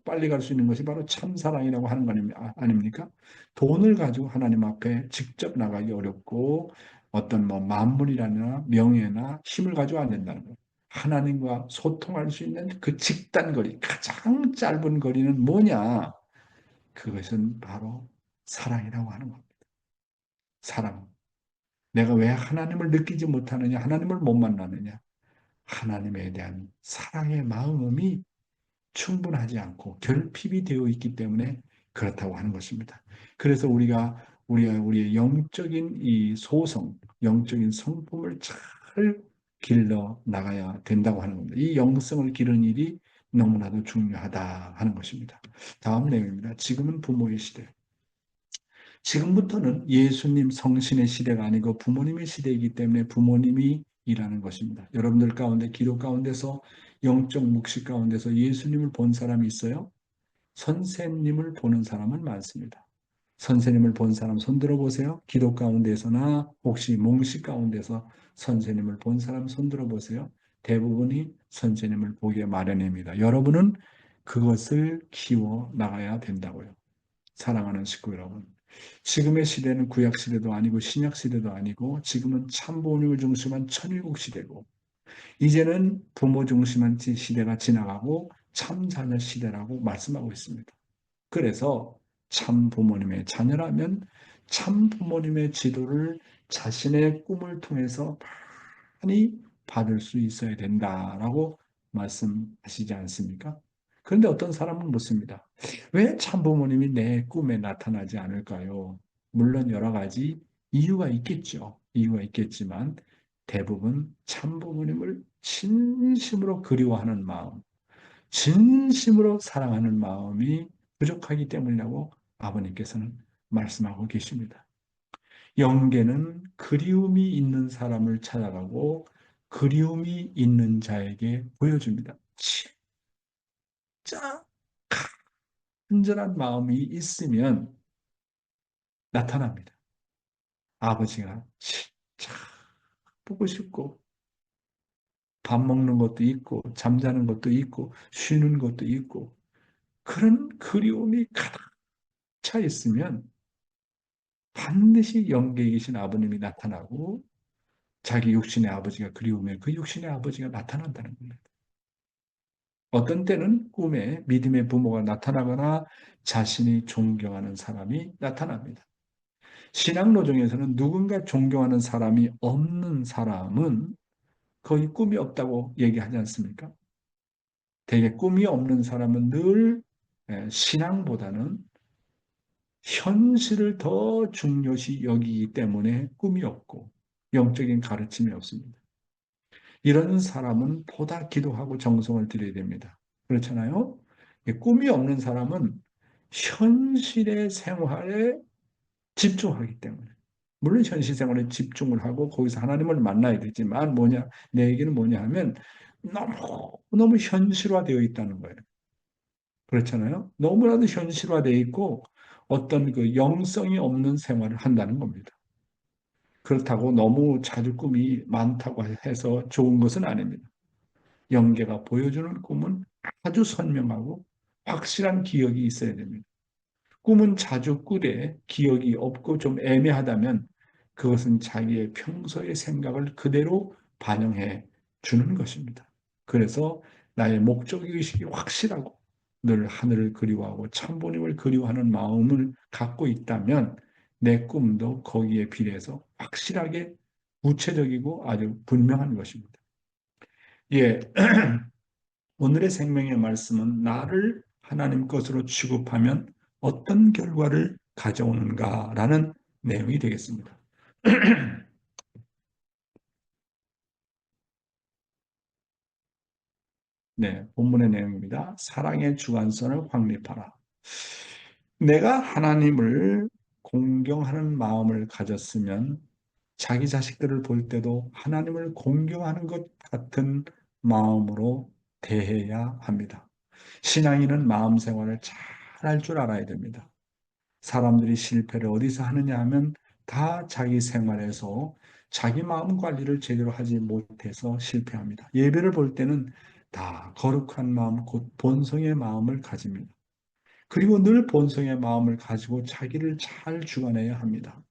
빨리 갈 수 있는 것이 바로 참 사랑이라고 하는 거 아닙니까? 돈을 가지고 하나님 앞에 직접 나가기 어렵고 어떤 뭐 만물이라나 명예나 힘을 가지고 안 된다는 거예요. 하나님과 소통할 수 있는 그 직단거리, 가장 짧은 거리는 뭐냐? 그것은 바로 사랑이라고 하는 겁니다. 사랑. 내가 왜 하나님을 느끼지 못하느냐? 하나님을 못 만나느냐? 하나님에 대한 사랑의 마음이 충분하지 않고 결핍이 되어 있기 때문에 그렇다고 하는 것입니다. 그래서 우리의 영적인 이 소성, 영적인 성품을 잘 길러 나가야 된다고 하는 겁니다. 이 영성을 기르는 일이 너무나도 중요하다 하는 것입니다. 다음 내용입니다. 지금은 부모의 시대. 지금부터는 예수님 성신의 시대가 아니고 부모님의 시대이기 때문에 부모님이 일하는 것입니다. 여러분들 가운데 기도 가운데서 영적 묵시 가운데서 예수님을 본 사람이 있어요? 선생님을 보는 사람은 많습니다. 선생님을 본 사람 손 들어보세요. 기도 가운데서나 혹시 몽시 가운데서 선생님을 본 사람 손 들어보세요. 대부분이 선생님을 보기에 마련입니다. 여러분은 그것을 키워 나가야 된다고요. 사랑하는 식구 여러분. 지금의 시대는 구약 시대도 아니고 신약 시대도 아니고 지금은 참 부모님을 중심한 천일국 시대고 이제는 부모 중심한 시대가 지나가고 참 자녀 시대라고 말씀하고 있습니다. 그래서 참 부모님의 자녀라면 참 부모님의 지도를 자신의 꿈을 통해서 많이 받을 수 있어야 된다라고 말씀하시지 않습니까? 그런데 어떤 사람은 묻습니다. 왜 참부모님이 내 꿈에 나타나지 않을까요? 물론 여러 가지 이유가 있겠죠. 이유가 있겠지만 대부분 참부모님을 진심으로 그리워하는 마음, 진심으로 사랑하는 마음이 부족하기 때문이라고 아버님께서는 말씀하고 계십니다. 영계는 그리움이 있는 사람을 찾아가고 그리움이 있는 자에게 보여줍니다. 진짜 간절한 마음이 있으면 나타납니다. 아버지가 진짜 보고 싶고 밥 먹는 것도 있고 잠자는 것도 있고 쉬는 것도 있고 그런 그리움이 가득 차 있으면 반드시 영계에 계신 아버님이 나타나고 자기 육신의 아버지가 그리우면 그 육신의 아버지가 나타난다는 겁니다. 어떤 때는 꿈에 믿음의 부모가 나타나거나 자신이 존경하는 사람이 나타납니다. 신앙노정에서는 누군가 존경하는 사람이 없는 사람은 거의 꿈이 없다고 얘기하지 않습니까? 되게 꿈이 없는 사람은 늘 신앙보다는 현실을 더 중요시 여기기 때문에 꿈이 없고 영적인 가르침이 없습니다. 이런 사람은 보다 기도하고 정성을 들여야 됩니다. 그렇잖아요? 꿈이 없는 사람은 현실의 생활에 집중하기 때문에 물론 현실 생활에 집중을 하고 거기서 하나님을 만나야 되지만 내 얘기는 뭐냐 하면 너무 현실화되어 있다는 거예요. 그렇잖아요? 너무나도 현실화되어 있고 어떤 그 영성이 없는 생활을 한다는 겁니다. 그렇다고 너무 자주 꿈이 많다고 해서 좋은 것은 아닙니다. 영계가 보여주는 꿈은 아주 선명하고 확실한 기억이 있어야 됩니다. 꿈은 자주 꾸되 기억이 없고 좀 애매하다면 그것은 자기의 평소의 생각을 그대로 반영해 주는 것입니다. 그래서 나의 목적의식이 확실하고 늘 하늘을 그리워하고 참부님을 그리워하는 마음을 갖고 있다면 내 꿈도 거기에 비례해서 확실하게 구체적이고 아주 분명한 것입니다. 예, 오늘의 생명의 말씀은 나를 하나님 것으로 취급하면 어떤 결과를 가져오는가라는 내용이 되겠습니다. 네, 본문의 내용입니다. 사랑의 주관선을 확립하라. 내가 하나님을 공경하는 마음을 가졌으면 자기 자식들을 볼 때도 하나님을 공경하는 것 같은 마음으로 대해야 합니다. 신앙인은 마음 생활을 잘 할 줄 알아야 됩니다. 사람들이 실패를 어디서 하느냐 하면 다 자기 생활에서 자기 마음 관리를 제대로 하지 못해서 실패합니다. 예배를 볼 때는 다 거룩한 마음, 곧 본성의 마음을 가집니다. 그리고 늘 본성의 마음을 가지고 자기를 잘 주관해야 합니다.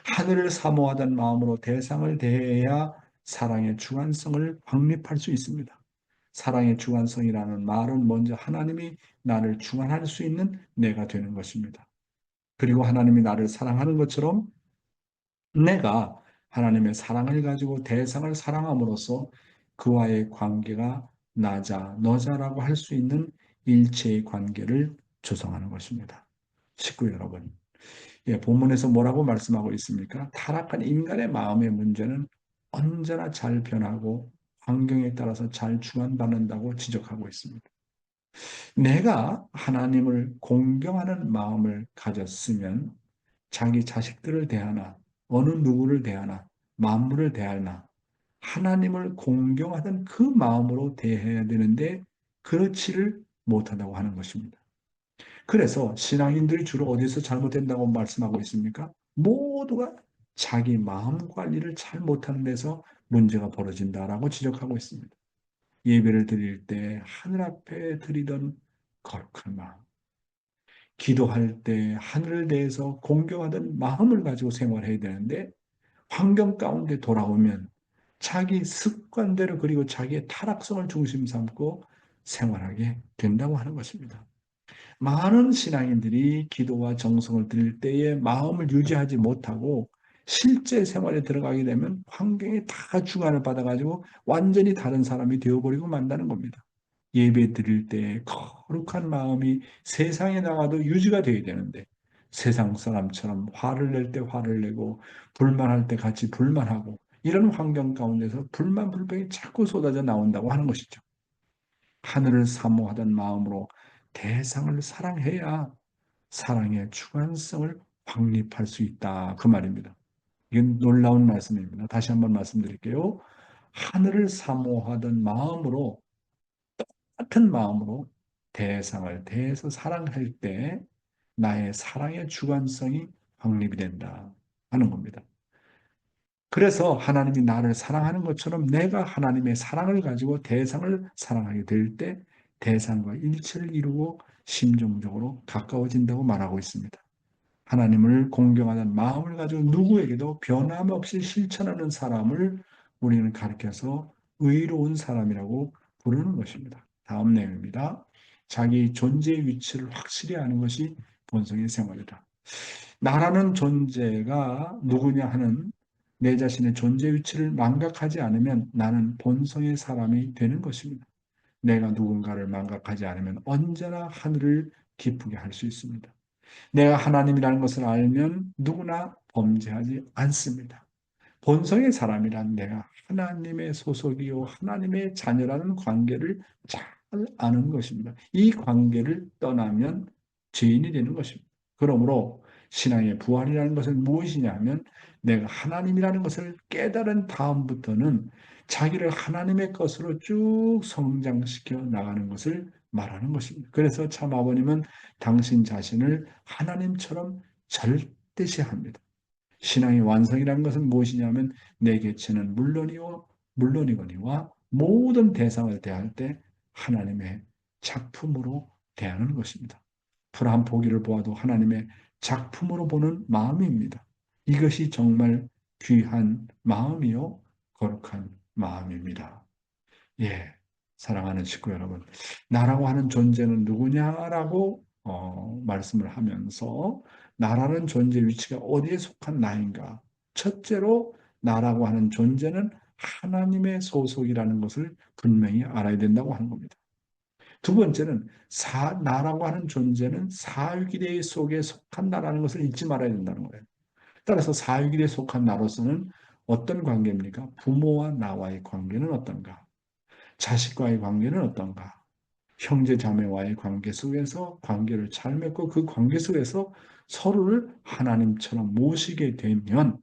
하늘을 사모하던 마음으로 대상을 대해야 사랑의 주관성을 확립할 수 있습니다. 사랑의 주관성이라는 말은 먼저 하나님이 나를 주관할 수 있는 내가 되는 것입니다. 그리고 하나님이 나를 사랑하는 것처럼 내가 하나님의 사랑을 가지고 대상을 사랑함으로써 그와의 관계가 나자, 너자라고 할 수 있는 일체의 관계를 조성하는 것입니다. 식구 여러분, 본문에서 뭐라고 말씀하고 있습니까? 타락한 인간의 마음의 문제는 언제나 잘 변하고 환경에 따라서 잘 주관받는다고 지적하고 있습니다. 내가 하나님을 공경하는 마음을 가졌으면 자기 자식들을 대하나 어느 누구를 대하나 만물을 대하나 하나님을 공경하던 그 마음으로 대해야 되는데 그렇지를 못한다고 하는 것입니다. 그래서 신앙인들이 주로 어디서 잘못된다고 말씀하고 있습니까? 모두가 자기 마음 관리를 잘 못하는 데서 문제가 벌어진다라고 지적하고 있습니다. 예배를 드릴 때 하늘 앞에 드리던 거룩한 마음, 기도할 때 하늘을 대해서 공경하던 마음을 가지고 생활해야 되는데 환경 가운데 돌아오면 자기 습관대로 그리고 자기의 타락성을 중심 삼고 생활하게 된다고 하는 것입니다. 많은 신앙인들이 기도와 정성을 드릴 때에 마음을 유지하지 못하고 실제 생활에 들어가게 되면 환경에 다 주관을 받아가지고 완전히 다른 사람이 되어버리고 만다는 겁니다. 예배 드릴 때 거룩한 마음이 세상에 나가도 유지가 되어야 되는데 세상 사람처럼 화를 낼 때 화를 내고 불만할 때 같이 불만하고 이런 환경 가운데서 불만 불평이 자꾸 쏟아져 나온다고 하는 것이죠. 하늘을 사모하던 마음으로 대상을 사랑해야 사랑의 주관성을 확립할 수 있다. 그 말입니다. 이건 놀라운 말씀입니다. 다시 한번 말씀드릴게요. 하늘을 사모하던 마음으로 같은 마음으로 대상을 대해서 사랑할 때 나의 사랑의 주관성이 확립이 된다 하는 겁니다. 그래서 하나님이 나를 사랑하는 것처럼 내가 하나님의 사랑을 가지고 대상을 사랑하게 될 때 대상과 일치를 이루고 심정적으로 가까워진다고 말하고 있습니다. 하나님을 공경하는 마음을 가지고 누구에게도 변함없이 실천하는 사람을 우리는 가르쳐서 의로운 사람이라고 부르는 것입니다. 다음 내용입니다. 자기 존재의 위치를 확실히 아는 것이 본성의 생활이다. 나라는 존재가 누구냐 하는 내 자신의 존재 위치를 망각하지 않으면 나는 본성의 사람이 되는 것입니다. 내가 누군가를 망각하지 않으면 언제나 하늘을 기쁘게 할 수 있습니다. 내가 하나님이라는 것을 알면 누구나 범죄하지 않습니다. 본성의 사람이란 내가 하나님의 소속이요 하나님의 자녀라는 관계를 잘 아는 것입니다. 이 관계를 떠나면 죄인이 되는 것입니다. 그러므로 신앙의 부활이라는 것은 무엇이냐 하면 내가 하나님이라는 것을 깨달은 다음부터는 자기를 하나님의 것으로 쭉 성장시켜 나가는 것을 말하는 것입니다. 그래서 참 아버님은 당신 자신을 하나님처럼 절대시합니다. 신앙의 완성이라는 것은 무엇이냐면 내 개체는 물론이거니와 모든 대상을 대할 때 하나님의 작품으로 대하는 것입니다. 풀 한 포기를 보아도 하나님의 작품으로 보는 마음입니다. 이것이 정말 귀한 마음이요 거룩한 마음입니다. 예, 사랑하는 식구 여러분, 나라고 하는 존재는 누구냐라고 말씀을 하면서 나라는 존재 위치가 어디에 속한 나인가? 첫째로 나라고 하는 존재는 하나님의 소속이라는 것을 분명히 알아야 된다고 하는 겁니다. 두 번째는 나라고 하는 존재는 사유기대 속에 속한다라는 것을 잊지 말아야 된다는 거예요. 따라서 사유기대에 속한 나로서는 어떤 관계입니까? 부모와 나와의 관계는 어떤가? 자식과의 관계는 어떤가? 형제 자매와의 관계 속에서 관계를 잘 맺고 그 관계 속에서 서로를 하나님처럼 모시게 되면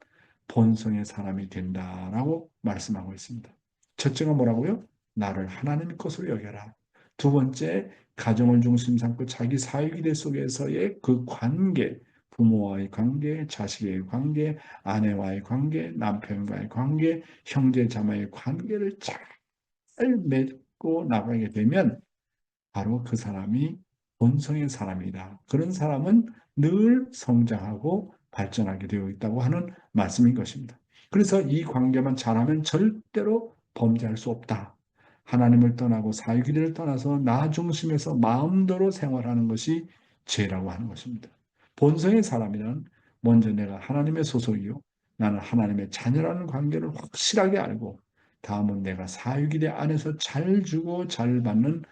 본성의 사람이 된다라고 말씀하고 있습니다. 첫째가 뭐라고요? 나를 하나님 것으로 여겨라. 두 번째, 가정을 중심 삼고 자기 사회기대 속에서의 그 관계, 부모와의 관계, 자식의 관계, 아내와의 관계, 남편과의 관계, 형제 자매의 관계를 잘 갖고 나가게 되면 바로 그 사람이 본성의 사람이다. 그런 사람은 늘 성장하고 발전하게 되어 있다고 하는 말씀인 것입니다. 그래서 이 관계만 잘하면 절대로 범죄할 수 없다. 하나님을 떠나고 살기를 떠나서 나 중심에서 마음대로 생활하는 것이 죄라고 하는 것입니다. 본성의 사람이란 먼저 내가 하나님의 소속이요. 나는 하나님의 자녀라는 관계를 확실하게 알고 다음은 내가 사유기대 안에서 잘 주고 잘 받는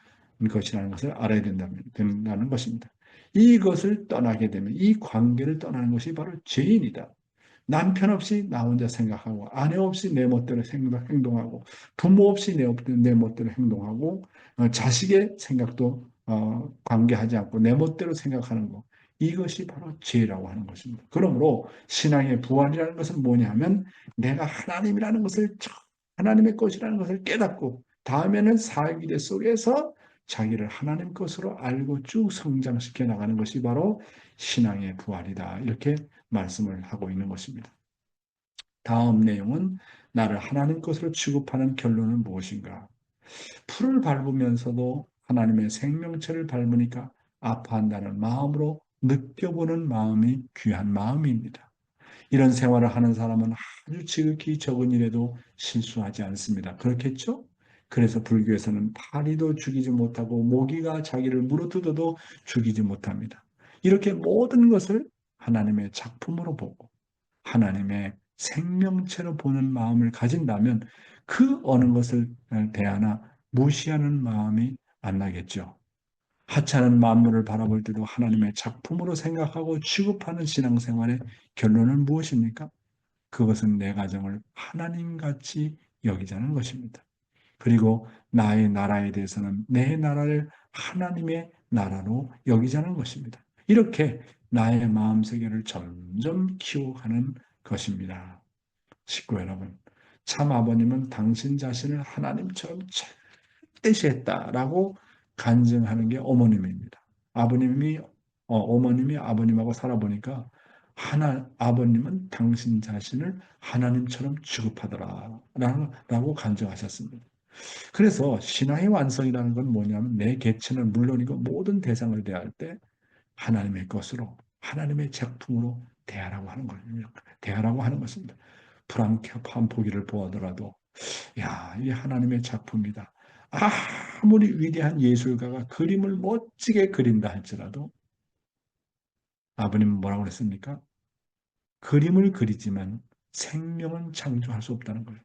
것이라는 것을 알아야 된다는 것입니다. 이것을 떠나게 되면 이 관계를 떠나는 것이 바로 죄인이다. 남편 없이 나 혼자 생각하고 아내 없이 내 멋대로 행동하고 부모 없이 내 멋대로 행동하고 자식의 생각도 관계하지 않고 내 멋대로 생각하는 것 이것이 바로 죄라고 하는 것입니다. 그러므로 신앙의 부활이라는 것은 뭐냐 하면 내가 하나님이라는 것을 하나님의 것이라는 것을 깨닫고 다음에는 사기대 속에서 자기를 하나님 것으로 알고 쭉 성장시켜 나가는 것이 바로 신앙의 부활이다. 이렇게 말씀을 하고 있는 것입니다. 다음 내용은 나를 하나님 것으로 취급하는 결론은 무엇인가? 풀을 밟으면서도 하나님의 생명체를 밟으니까 아파한다는 마음으로 느껴보는 마음이 귀한 마음입니다. 이런 생활을 하는 사람은 아주 지극히 적은 일에도 실수하지 않습니다. 그렇겠죠? 그래서 불교에서는 파리도 죽이지 못하고 모기가 자기를 물어뜯어도 죽이지 못합니다. 이렇게 모든 것을 하나님의 작품으로 보고 하나님의 생명체로 보는 마음을 가진다면 그 어느 것을 대하나 무시하는 마음이 안 나겠죠. 하찮은 만물을 바라볼 때도 하나님의 작품으로 생각하고 취급하는 신앙생활의 결론은 무엇입니까? 그것은 내 가정을 하나님같이 여기자는 것입니다. 그리고 나의 나라에 대해서는 내 나라를 하나님의 나라로 여기자는 것입니다. 이렇게 나의 마음세계를 점점 키워가는 것입니다. 식구 여러분, 참 아버님은 당신 자신을 하나님처럼 뜻이 했다라고 간증하는 게 어머님입니다. 어머님이 아버님하고 살아보니까 아버님은 당신 자신을 하나님처럼 취급하더라라고 간증하셨습니다. 그래서 신앙의 완성이라는 건 뭐냐면 내 개체는 물론이고 모든 대상을 대할 때 하나님의 것으로 하나님의 작품으로 대하라고 하는 것입니다. 한 포기를 보아더라도 야, 이게 하나님의 작품이다. 아무리 위대한 예술가가 그림을 멋지게 그린다 할지라도 아버님은 뭐라고 그랬습니까? 그림을 그리지만 생명은 창조할 수 없다는 거예요.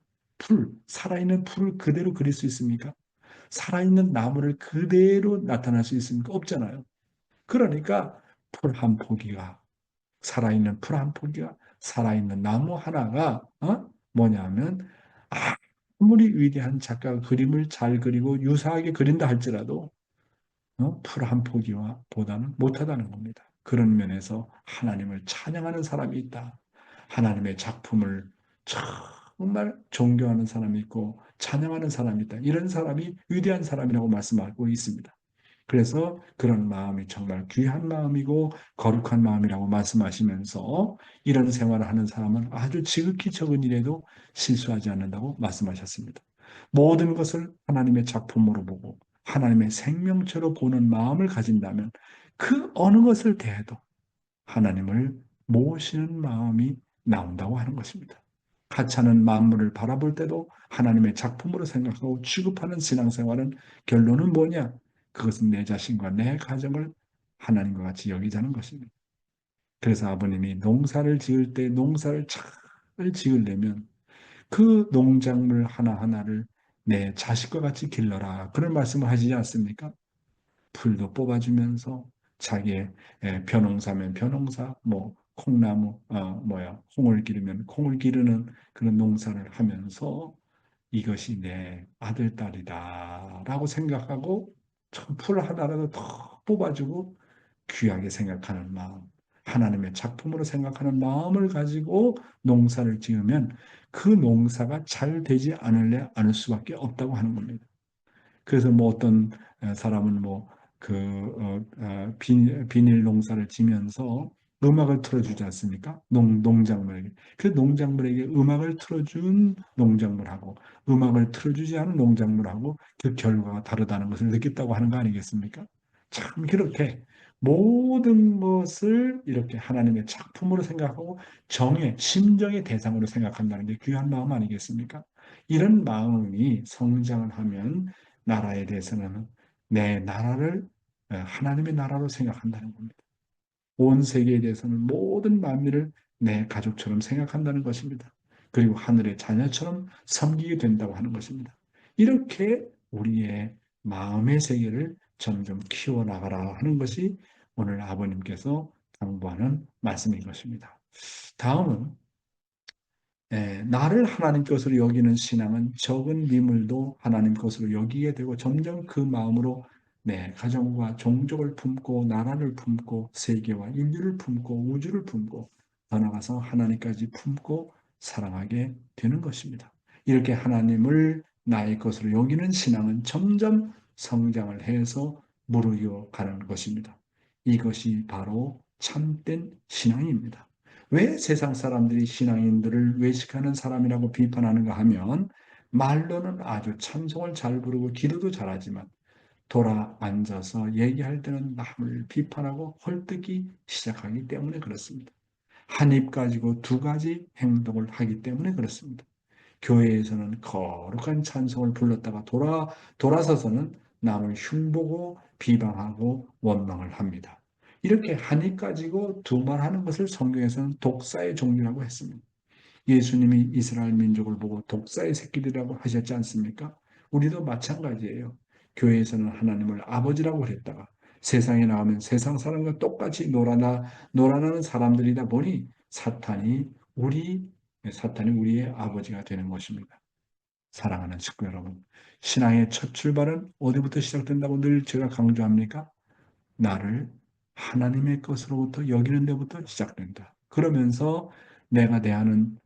살아있는 풀을 그대로 그릴 수 있습니까? 살아있는 나무를 그대로 나타날 수 있습니까? 없잖아요. 그러니까 살아있는 풀 한 포기가 살아있는 나무 하나가 뭐냐면 아무리 위대한 작가가 그림을 잘 그리고 유사하게 그린다 할지라도 풀 한 포기와 보다는 못하다는 겁니다. 그런 면에서 하나님을 찬양하는 사람이 있다. 하나님의 작품을 정말 존경하는 사람이 있고 찬양하는 사람이 있다. 이런 사람이 위대한 사람이라고 말씀하고 있습니다. 그래서 그런 마음이 정말 귀한 마음이고 거룩한 마음이라고 말씀하시면서 이런 생활을 하는 사람은 아주 지극히 적은 일에도 실수하지 않는다고 말씀하셨습니다. 모든 것을 하나님의 작품으로 보고 하나님의 생명체로 보는 마음을 가진다면 그 어느 것을 대해도 하나님을 모시는 마음이 나온다고 하는 것입니다. 하찮은 만물을 바라볼 때도 하나님의 작품으로 생각하고 취급하는 신앙생활은 결론은 뭐냐? 그것은 내 자신과 내 가정을 하나님과 같이 여기자는 것입니다. 그래서 아버님이 농사를 지을 때 농사를 잘 지으려면 그 농작물 하나하나를 내 자식과 같이 길러라. 그런 말씀을 하시지 않습니까? 풀도 뽑아주면서 자기의 벼농사면 벼농사, 콩나무, 콩을 기르면 콩을 기르는 그런 농사를 하면서 이것이 내 아들, 딸이다 라고 생각하고 풀 하나라도 더 뽑아주고 귀하게 생각하는 마음, 하나님의 작품으로 생각하는 마음을 가지고 농사를 지으면 그 농사가 잘 되지 않을 수밖에 없다고 하는 겁니다. 그래서 어떤 사람은 비닐 농사를 지면서 음악을 틀어주지 않습니까? 농작물에게. 그 농작물에게 음악을 틀어준 농작물하고 음악을 틀어주지 않은 농작물하고 그 결과가 다르다는 것을 느꼈다고 하는 거 아니겠습니까? 참 그렇게 모든 것을 이렇게 하나님의 작품으로 생각하고 심정의 대상으로 생각한다는 게 귀한 마음 아니겠습니까? 이런 마음이 성장을 하면 나라에 대해서는 내 나라를 하나님의 나라로 생각한다는 겁니다. 온 세계에 대해서는 모든 만민을 내 가족처럼 생각한다는 것입니다. 그리고 하늘의 자녀처럼 섬기게 된다고 하는 것입니다. 이렇게 우리의 마음의 세계를 점점 키워나가라 하는 것이 오늘 아버님께서 당부하는 말씀인 것입니다. 다음은 나를 하나님 것으로 여기는 신앙은 적은 미물도 하나님 것으로 여기게 되고 점점 그 마음으로 내 가정과 종족을 품고 나라를 품고 세계와 인류를 품고 우주를 품고 더 나아가서 하나님까지 품고 사랑하게 되는 것입니다. 이렇게 하나님을 나의 것으로 여기는 신앙은 점점 성장을 해서 무르익어 가는 것입니다. 이것이 바로 참된 신앙입니다. 왜 세상 사람들이 신앙인들을 외식하는 사람이라고 비판하는가 하면 말로는 아주 찬송을 잘 부르고 기도도 잘하지만 돌아 앉아서 얘기할 때는 남을 비판하고 헐뜯기 시작하기 때문에 그렇습니다. 한 입 가지고 두 가지 행동을 하기 때문에 그렇습니다. 교회에서는 거룩한 찬송을 불렀다가 돌아서서는 남을 흉보고 비방하고 원망을 합니다. 이렇게 한 입 가지고 두 말 하는 것을 성경에서는 독사의 종류라고 했습니다. 예수님이 이스라엘 민족을 보고 독사의 새끼들이라고 하셨지 않습니까? 우리도 마찬가지예요. 교회에서는 하나님을 아버지라고 그랬다가 세상에 나가면 세상 사람과 똑같이 놀아나는 사람들이다 보니 사탄이 우리의 아버지가 되는 것입니다. 사랑하는 식구 여러분, 신앙의 첫 출발은 어디부터 시작된다고 늘 제가 강조합니까? 나를 하나님의 것으로부터 여기는 데부터 시작된다. 그러면서 내가 대하는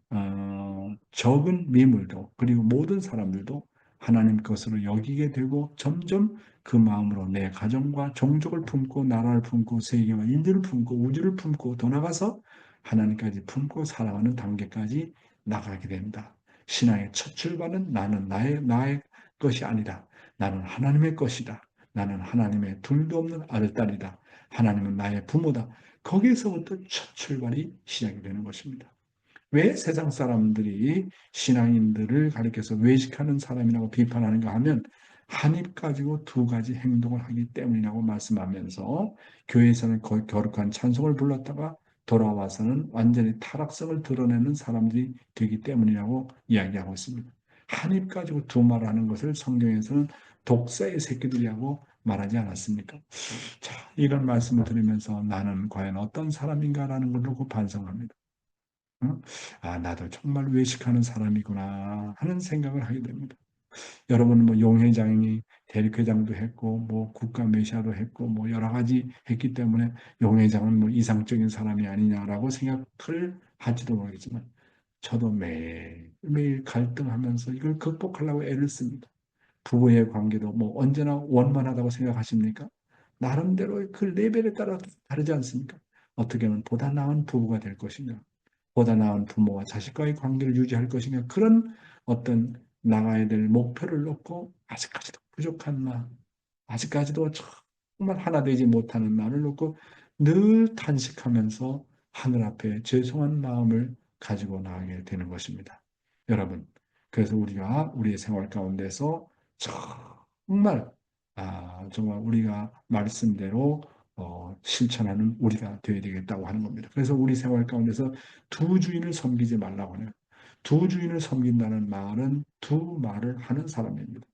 적은 미물도 그리고 모든 사람들도 하나님 것으로 여기게 되고 점점 그 마음으로 내 가정과 종족을 품고 나라를 품고 세계와 인류를 품고 우주를 품고 더 나가서 하나님까지 품고 살아가는 단계까지 나가게 된다. 신앙의 첫 출발은 나는 나의 것이 아니라 나는 하나님의 것이다. 나는 하나님의 둘도 없는 아들딸이다. 하나님은 나의 부모다. 거기에서부터 첫 출발이 시작이 되는 것입니다. 왜 세상 사람들이 신앙인들을 가리켜서 외식하는 사람이라고 비판하는가 하면 한 입 가지고 두 가지 행동을 하기 때문이라고 말씀하면서 교회에서는 거룩한 찬송을 불렀다가 돌아와서는 완전히 타락성을 드러내는 사람들이 되기 때문이라고 이야기하고 있습니다. 한 입 가지고 두 말 하는 것을 성경에서는 독사의 새끼들이라고 말하지 않았습니까? 자, 이런 말씀을 들으면서 나는 과연 어떤 사람인가라는 걸 놓고 반성합니다. 어? 나도 정말 외식하는 사람이구나 하는 생각을 하게 됩니다. 여러분은 뭐 용회장이 대륙회장도 했고 뭐 국가 메시아도 했고 뭐 여러 가지 했기 때문에 용회장은 뭐 이상적인 사람이 아니냐라고 생각을 할지도 모르겠지만 저도 매일매일 갈등하면서 이걸 극복하려고 애를 씁니다. 부부의 관계도 뭐 언제나 원만하다고 생각하십니까? 나름대로 그 레벨에 따라 다르지 않습니까? 어떻게 하면 보다 나은 부부가 될 것이냐, 보다 나은 부모와 자식과의 관계를 유지할 것이냐, 그런 어떤 나가야 될 목표를 놓고 아직까지도 부족한 나, 아직까지도 정말 하나 되지 못하는 나를 놓고 늘 탄식하면서 하늘 앞에 죄송한 마음을 가지고 나가게 되는 것입니다. 여러분, 그래서 우리가 우리의 생활 가운데서 정말 정말 우리가 말씀대로 실천하는 우리가 되어야 되겠다고 하는 겁니다. 그래서 우리 생활 가운데서 두 주인을 섬기지 말라고 해요. 두 주인을 섬긴다는 말은 두 말을 하는 사람입니다.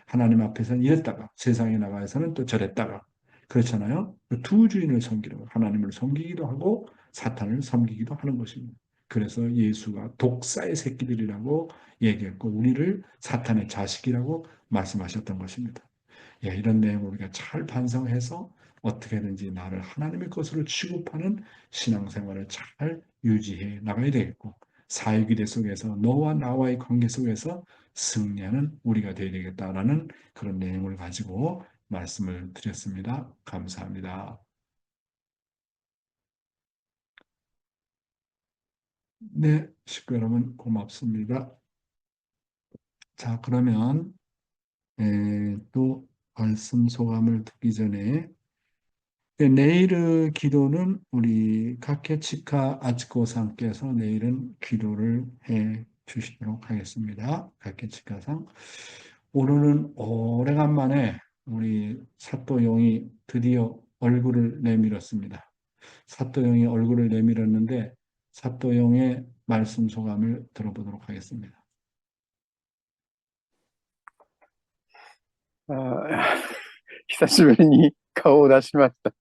하나님 앞에서는 이랬다가 세상에 나가서는 또 저랬다가 그렇잖아요. 두 주인을 섬기는 하나님을 섬기기도 하고 사탄을 섬기기도 하는 것입니다. 그래서 예수가 독사의 새끼들이라고 얘기했고 우리를 사탄의 자식이라고 말씀하셨던 것입니다. 이런 내용을 우리가 잘 반성해서 어떻게든지 나를 하나님의 것으로 취급하는 신앙생활을 잘 유지해 나가야 되겠고 사회기대 속에서 너와 나와의 관계 속에서 승리하는 우리가 되어야 되겠다라는 그런 내용을 가지고 말씀을 드렸습니다. 감사합니다. 네, 식구 여러분 고맙습니다. 자, 그러면 또 말씀 소감을 듣기 전에 내일의 기도는 우리 카케치카 아츠코상께서 내일은 기도를 해 주시도록 하겠습니다. 카케치카상. 오늘은 오래간만에 우리 사또용이 드디어 얼굴을 내밀었습니다. 사또용이 얼굴을 내밀었는데 사또용의 말씀 소감을 들어보도록 하겠습니다. あー久しぶりに顔を出しました。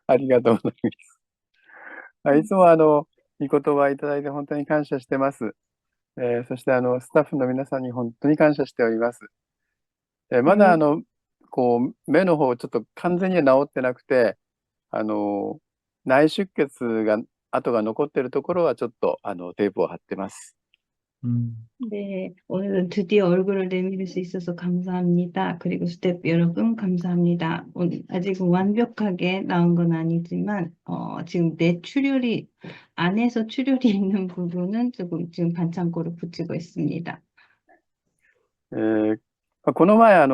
ありがとうございます。いつも御言葉いただいて本当に感謝してます。そしてスタッフの皆さんに本当に感謝しております。まだ目の方ちょっと完全には治ってなくて、内出血が跡が残っているところはちょっとテープを貼ってます。 네, 오늘은 드디어 얼굴을 내밀 수 있어서 감사합니다. 그리고 스태프 여러분 감사합니다. 아직은 완벽하게 나온 건 아니지만 지금 안에서 출혈이 있는 부분은 조금 지금 반창고를 붙이고 있습니다. この前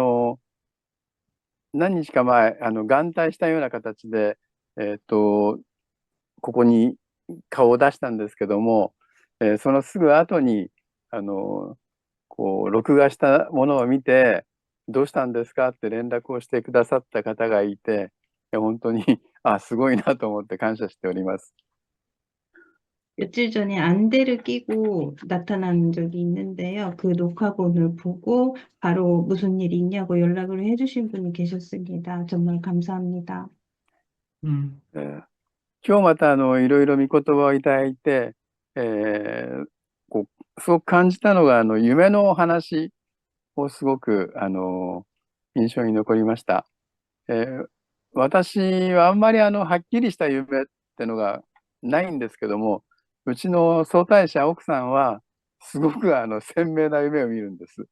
何日か前眼帯したような形でここに顔を出したんですけども、そのすぐ後に録画したものを見て、どうしたんですかって連絡をしてくださった方がいて、本当にすごいなと思って感謝しております。 며칠 전에 안대를 끼고 나타난 적이 있는데요. 그 녹화본을 보고 바로 무슨 일이 있냐고 연락을 해주신 분이 계셨습니다. 정말 감사합니다. 今日またいろいろ御言葉をいただいて、すごく感じたのが夢の話をすごく印象に残りました。私はあんまりはっきりした夢ってのがないんですけども、うちの相対者奥さんはすごく鮮明な夢を見るんです。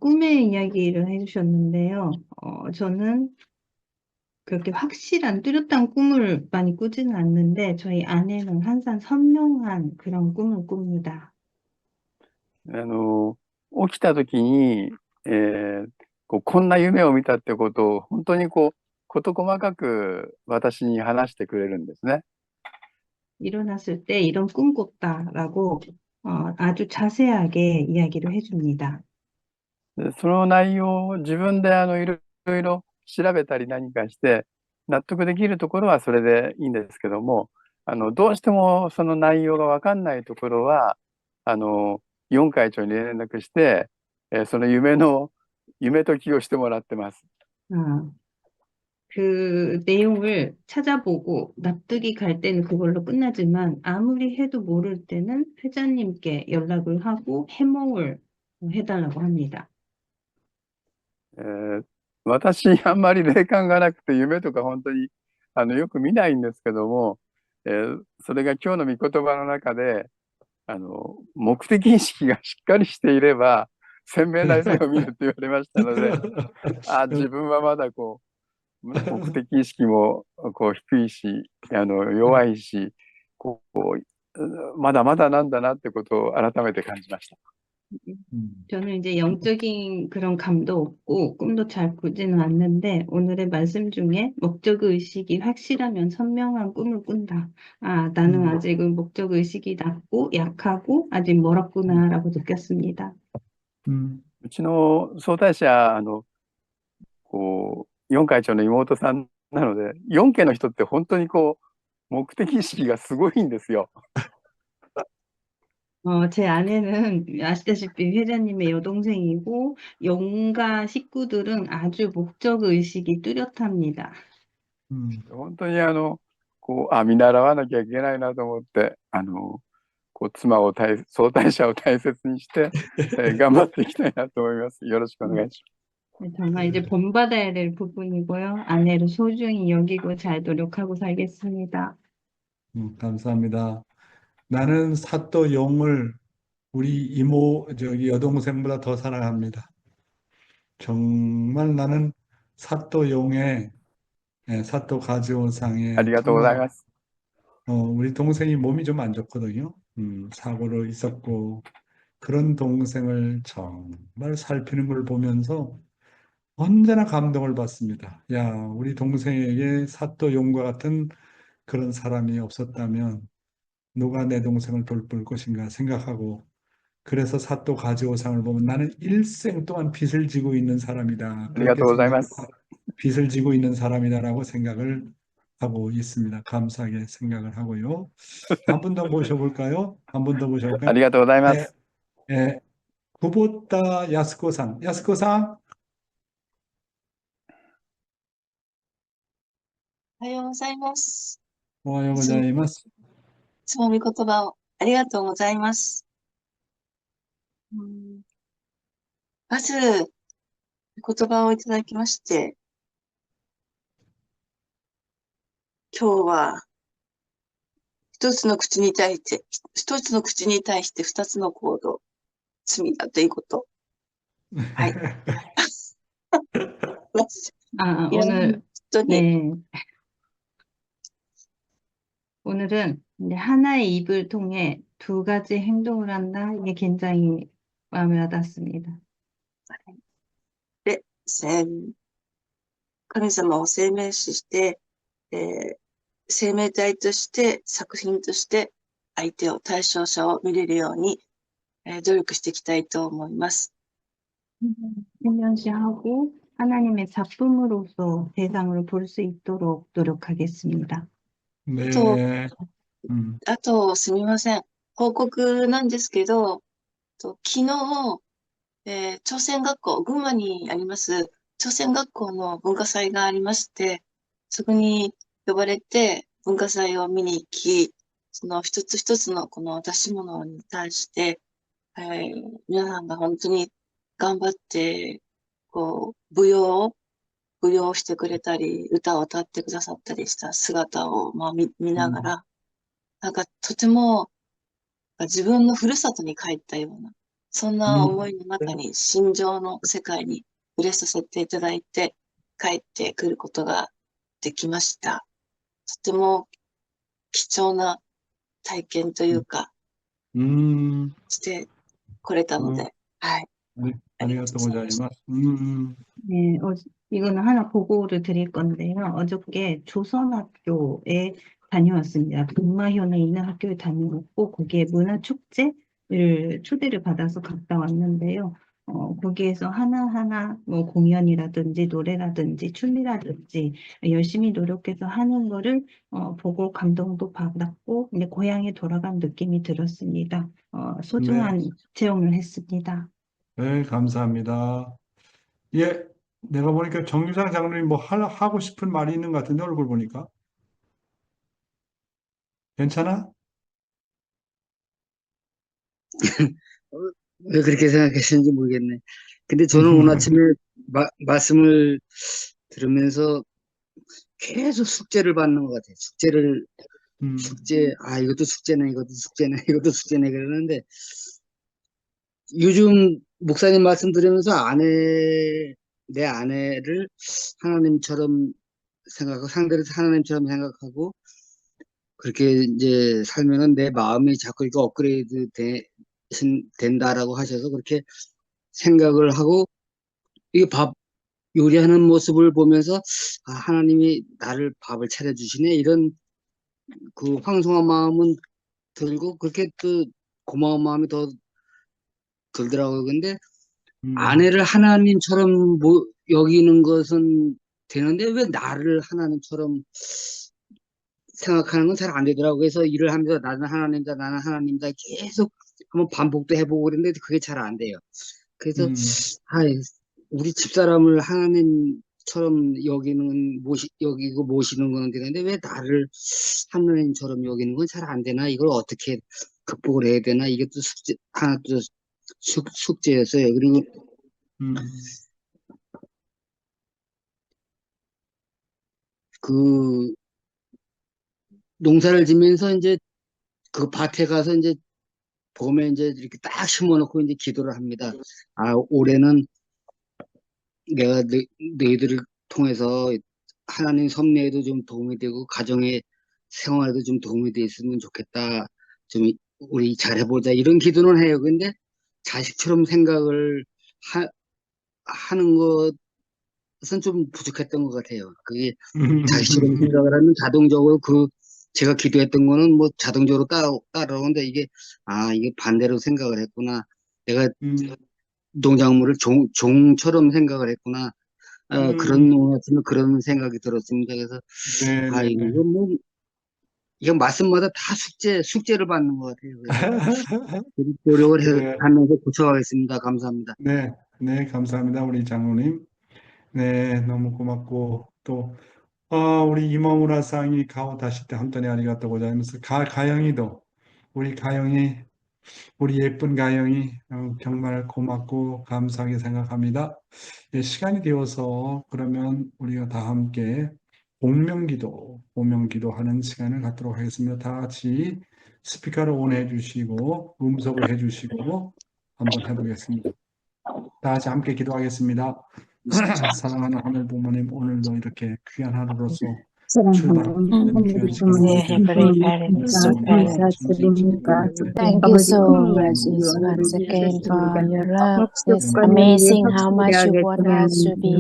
꿈의 이야기를 해주셨는데요. 저는 그렇게 확실한 뚜렷한 꿈을 많이 꾸지는 않는데 저희 아내는 항상 선명한 그런 꿈을 꿉니다. 起きた時に、こんな夢を見たってことを本当に事細かく私に話してくれるんですね。 일어났을 때 이런 꿈 꿨다라고 아주 자세하게 이야기를 해줍니다. その内容を自分でいろいろ調べたり何かして納得できるところはそれでいいんですけども、どうしてもその内容が分かんないところは4会長に連絡して、その夢解きをしてもらってます。 그 내용을 찾아보고 납득이 갈 때는 그걸로 끝나지만 아무리 해도 모를 때는 회장님께 연락을 하고 해몽을 해달라고 합니다. 私あんまり霊感がなくて夢とか本当によく見ないんですけども、それが今日の御言葉の中で目的意識がしっかりしていれば鮮明な夢を見るって言われましたので自分はまだ目的意識も低いし弱いしまだまだなんだなってことを改めて感じました。 저는 이제 영적인 그런 감도 없고 꿈도 잘 꾸지는 않는데 오늘의 말씀 중에 목적의식이 확실하면 선명한 꿈을 꾼다. 나는 아직은 목적의식이 낮고 약하고 아직 멀었구나라고 느꼈습니다. うちの相対者4会長の妹さんなので4家の人って本当に目的意識がすごいんですよ。 제 아내는 아시다시피 회장님의 여동생이고 영가 식구들은 아주 목적의식이 뚜렷합니다. 本当に見習わなきゃいけないなと思って相対者を大切にして、頑張っていきたいなと思います。よろしくお願いします。 정말 이제 본받아야 될 부분이고요. 아내를 소중히 여기고 잘 노력하고 살겠습니다. 감사합니다. 나는 사또용을 우리 이모 여동생보다 더 사랑합니다. 정말 나는 사또용의 사또 가지오상의 ありがとうございます。 우리 동생이 몸이 좀 안 좋거든요. 사고로 있었고, 그런 동생을 정말 살피는 걸 보면서 언제나 감동을 받습니다. 야, 우리 동생에게 사또 용과 같은 그런 사람이 없었다면 누가 내 동생을 돌볼 것인가 생각하고, 그래서 사또 가지오상을 보면 나는 일생 동안 빚을 지고 있는 사람이다. ありが 그렇게 とうございま 생각, す。 빚을 지고 있는 사람이다라고 생각을 하고 있습니다. 감사하게 생각을 하고요. 한 분 더 모셔볼까요? 한 분 더 あ 모셔볼까요? りがとうございま 예, す。 예, 구보타 야스코상. 야스코상, おはようございます。 오하요 いつも、い 고자이마스. つも御言葉をありがとうございます。まず、御言葉をいただきまして、今日は一つの口に対して二つの行動、罪だということ。はい。아, いろんな 오늘, 人に、 네. 오늘은 이제 하나의 입을 통해 두 가지 행동을 한다. 이게 굉장히 마음에 와닿습니다. で、神様を生命視して、生命体として、作品として、相手を、対象者を見れるように、努力していきたいと思います。 생명시하고 하나님의 작품으로서 대상을 볼 수 있도록 노력하겠습니다. 또、 네, あと、すみません。報告なんですけど、昨日、朝鮮学校、群馬にあります、朝鮮学校の文化祭がありまして、そこに呼ばれて文化祭を見に行き、その一つ一つのこの出し物に対して、皆さんが本当に頑張って、舞踊をしてくれたり、歌を歌ってくださったりした姿を、見ながら、なんかとても自分のふるさとに帰ったような、そんな思いの中に、心情の世界に触れさせていただいて、帰ってくることができました。とても貴重な体験というか、してこれたので、はい。 네, ありがとうございました。 고자이마스. 네, 이거는 하나 보고를 드릴 건데요. 어저께 조선학교에 다녀왔습니다. 동마현에 있는 학교에 다녀왔고, 거기에 문화축제를 초대를 받아서 갔다 왔는데요. 거기에서 하나하나 뭐 공연이라든지 노래라든지 춤이라든지 열심히 노력해서 하는 거를 보고 감동도 받았고, 이제 고향에 돌아간 느낌이 들었습니다. 소중한 체험을 했습니다. 네, 감사합니다. 예, 내가 보니까 정유상 장로님 뭐 하고 싶은 말이 있는 것 같은데, 얼굴 보니까. 괜찮아? 왜 그렇게 생각하시는지 모르겠네. 근데 저는 오늘 아침에 말씀을 들으면서 계속 숙제를 받는 것 같아요. 이것도 숙제네, 이것도 숙제네, 이것도 숙제네, 그러는데, 요즘 목사님 말씀 들으면서 내 아내를 하나님처럼 생각하고, 상대를 하나님처럼 생각하고, 그렇게 이제 살면은 내 마음이 자꾸 이거 업그레이드 된다라고 하셔서 그렇게 생각을 하고, 이 요리하는 모습을 보면서, 하나님이 나를 밥을 차려주시네, 이런 그 황송한 마음은 들고, 그렇게 또 고마운 마음이 더 들더라고요. 근데 아내를 하나님처럼 여기는 것은 되는데, 왜 나를 하나님처럼 생각하는 건 잘 안 되더라고요. 그래서 일을 하면서 나는 하나님이다 계속 한번 반복도 해보고 그랬는데 그게 잘 안 돼요. 그래서 우리 집사람을 하나님처럼 여기고 모시는 건 되는데 왜 나를 하나님처럼 여기는 건 잘 안 되나? 이걸 어떻게 극복을 해야 되나? 이게 또 하나 또 숙제였어요. 그리고 그 농사를 지면서 이제 그 밭에 가서 이제 봄에 이제 이렇게 딱 심어놓고 이제 기도를 합니다. 올해는 내가 너희들을 통해서 하나님 섭리에도 좀 도움이 되고 가정의 생활에도 좀 도움이 돼 있으면 좋겠다. 좀 우리 잘해보자. 이런 기도는 해요. 근데 자식처럼 생각을 하는 것은 좀 부족했던 것 같아요. 그게 자식처럼 생각을 하면 자동적으로 제가 기도했던 거는 뭐 자동적으로 따라오는데 이게 반대로 생각을 했구나. 내가 농작물을 종처럼 생각을 했구나. 그런 농약이면 그런 생각이 들었습니다. 그래서 네, 네, 네. 이거 말씀마다 다 숙제를 받는 것 같아요. 그래서 노력을 그래요. 하면서 고쳐가겠습니다. 감사합니다. 네, 네, 감사합니다. 우리 장로님. 네, 너무 고맙고, 또, 우리 이모무라 상이 가오 다시 때 한번에 아리가또 고자이마스. 가영이도, 우리 예쁜 가영이 정말 고맙고 감사하게 생각합니다. 예, 시간이 되어서 그러면 우리가 다 함께 공명기도 하는 시간을 갖도록 하겠습니다. 다 같이 스피커를 온해 주시고 음성을 해 주시고 한번 해보겠습니다. 다 같이 함께 기도하겠습니다. 사랑하는 하늘 부모님, 오늘도 이렇게 귀한 하루로서 사랑하는 하늘의 부모님, Heavenly Parents, 감사합니다. 감사드립니다. thank you 아버지 so 큰 much 위로를 once again for 주셨습니다. your love. It's 목적과는 amazing how much you 확실하게 want us to be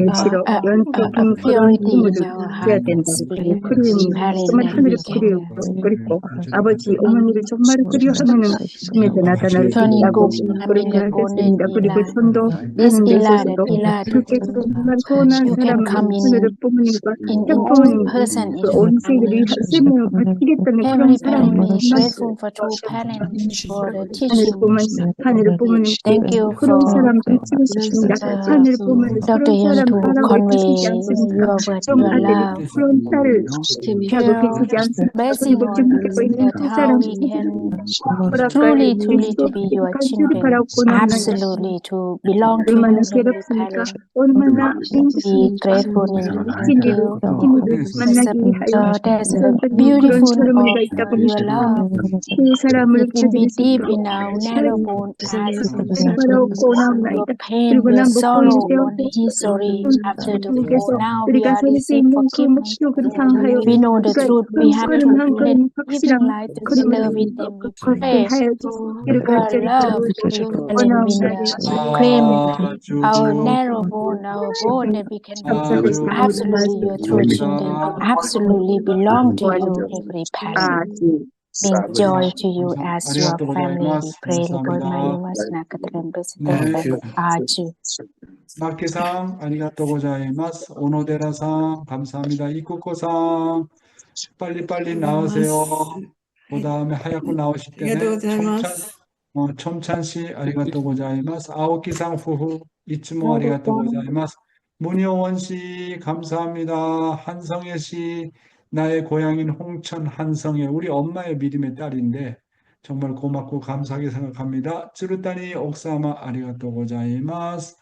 계시로 연속 a 그런 purity in 부모를 our 해야 heart and 된다고 spirit. 그리움이 Parents 정말 that 하늘을 we can 그리고 아버지 어머니를 정말 그리워하면은 꿈에서 나타날 수 있다고 그렇게 하겠습니다. 그리고 this 전도하는 Ila, 데서도 that 그렇게 정말 선한 you can 사람을 come 하늘의 부모님과 in 태풍님 person in 온 세계를 세명을 바치겠다는 그런 Heavenly 사람을 Parents, 정말 grateful for true parents for the 하늘을 보면 Thank you 그런 for 사람 바치고 싶습니다. 하늘을 보면 Dr. 그런 Young 사람 to 바라고 convey 계시지 않습니까? your word, 좀 your 아들이 love, 그런 딸을 하고 계시지 pure 않습니까? blessing 그리고 on 준비되고 us, 있는 that 그 how 사람 we can 뭐랄까요? truly 예수 to be your 간절히 children, 바라고 나옵니다. absolutely to belong to 얼마나 you, Heavenly 괴롭습니까? Parents. 얼마나 Be 힘드십니까? grateful and 미친 thank 일을 you. 힘을 만나게 하여 There's a 그런 beautiful 젊은이가 of 있다고 your 믿습니다. love. 그 사람을 It can be 붙여드릴 수 deep 있도록 in our narrow bone hearts. 바라고 Your 나옵나이다. pain, 그리고 your 난 목도인 sorrow 되어 on the history after the 주께서 fall. Now we 우리가 are 설 수 receiving 있는 그 forgiveness. 목적을 향하여 We know the 우리가 truth. We have to 걸음 한 let 걸음 giving 확실한 life 걸음을 together with them. We 걷게 pray 하여 주시기를 your 간절히 love 바라고 to and 원하옵나이다. claim our narrow bone, our bone, that we can be absolutely your true children, absolutely belong to you, Heavenly Parents. Being joy to you as your family. We pray, Lord Maria was nakatran besite 아주. 마키상 아리가또 고자이마스. 오노데라상 감사합니다. 이쿠코상 빨리빨리 나오세요. 그 다음에 하얗고 나오실 때는 첨찬씨 아리가또 고자이마스. 아오키상 후후 이츠모 아리가또 고자이마스. 문효원씨 감사합니다. 한성혜씨 나의 고향인 홍천 한성혜 우리 엄마의 믿음의 딸인데 정말 고맙고 감사하게 생각합니다. 쯔르따니 옥사마 아리가또 고자이마스.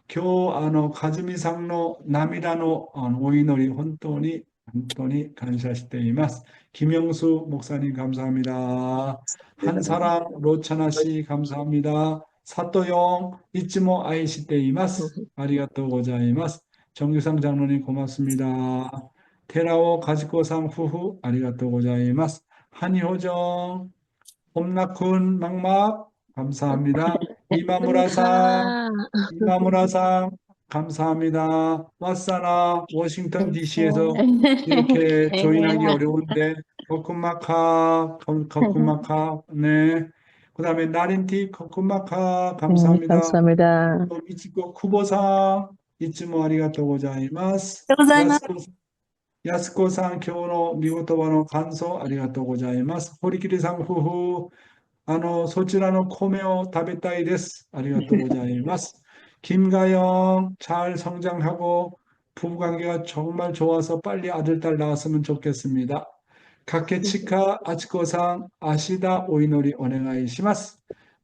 교아노 가즈미상노 나미다노 오이노리 혼돈이 감사시대이마스. 김영수 목사님 감사합니다. 한사람 로차나 씨 감사합니다. 사또용 이츠모 아이시대이마스. 아리가또 고자이마스. 정규상 장로님 고맙습니다. 테라오 가지코상 후후 아리가또 고자이마스. 한효정 홈나쿤 막막 감사합니다. 이마무라상 감사합니다. 와사나 워싱턴 DC에서 이렇게 조인하기 어려운데 거쿤마카 네. 그다음에 나린티 거쿤마카 감사합니다. 감사합니다. 또 미치코 쿠보상 이츠모 아리가또 고자이마스. 야스코상 교노 미고토바노 간소 아리가또 고자이마스. 호리키리상 후후そちらの米を食べたいです。ありがとうございます。 김가영 잘 성장하고 부부관계가 정말 좋아서 빨리 아들, 딸 낳았으면 좋겠습니다. 가케치카 아치코상 아시다 오이노리 오네가이시마스.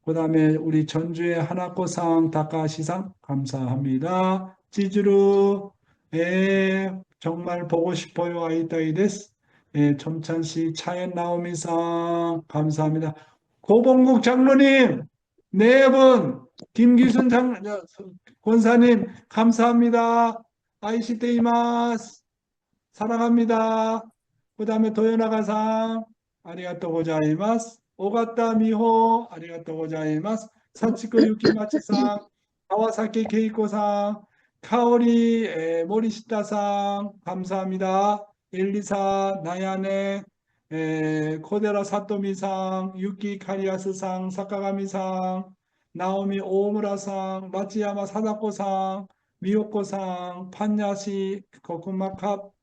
그 다음에 우리 전주의 하나코상 다카시상 감사합니다. 찌즈루 정말 보고 싶어요. 아이따이 데스. 첨찬씨 차엔 나오미상 감사합니다. 고봉국 장로님, 네 분, 김기순 권사님, 감사합니다. 아이시테이마스. 사랑합니다. 그 다음에 도요나가상, 아리가또 고자이마스. 오가타 미호, 아리가또 고자이마스. 사치코 유키마치상, 가와사키 케이코상, 카오리 모리시타상, 감사합니다. 엘리사, 나야네, 코데라 사토미상, 유키 카리아스상, 사카가미상, 나오미 오무라상, 마치야마 사다코상, 미호코상, 판야시, 코쿠마캅,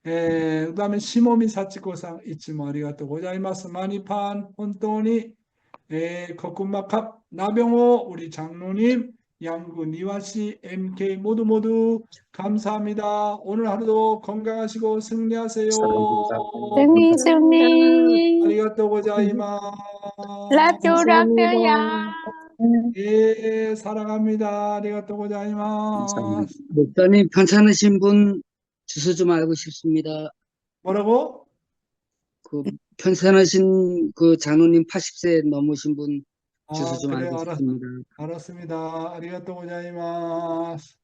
그다음에 시모미 사치코상, 이츠모 아리가또 고자이마스. 마니판, 혼돈이, 코쿠마캅, 나병호, 우리 장로님, 양구 니와씨, MK 모두 감사합니다. 오늘 하루도 건강하시고 승리하세요. 승리, 승리. 아리가또 고자이마스. Love you, Dr. Yang. 예, 사랑합니다. 아리가또 고자이마스. 목사님 편찮으신 분 주소 좀 알고 싶습니다. 뭐라고? 그 편찮으신 그 장로님 80세 넘으신 분 주소 좀 그래, 알고 싶습니다. 알았습니다. 아리가또 고자이마스.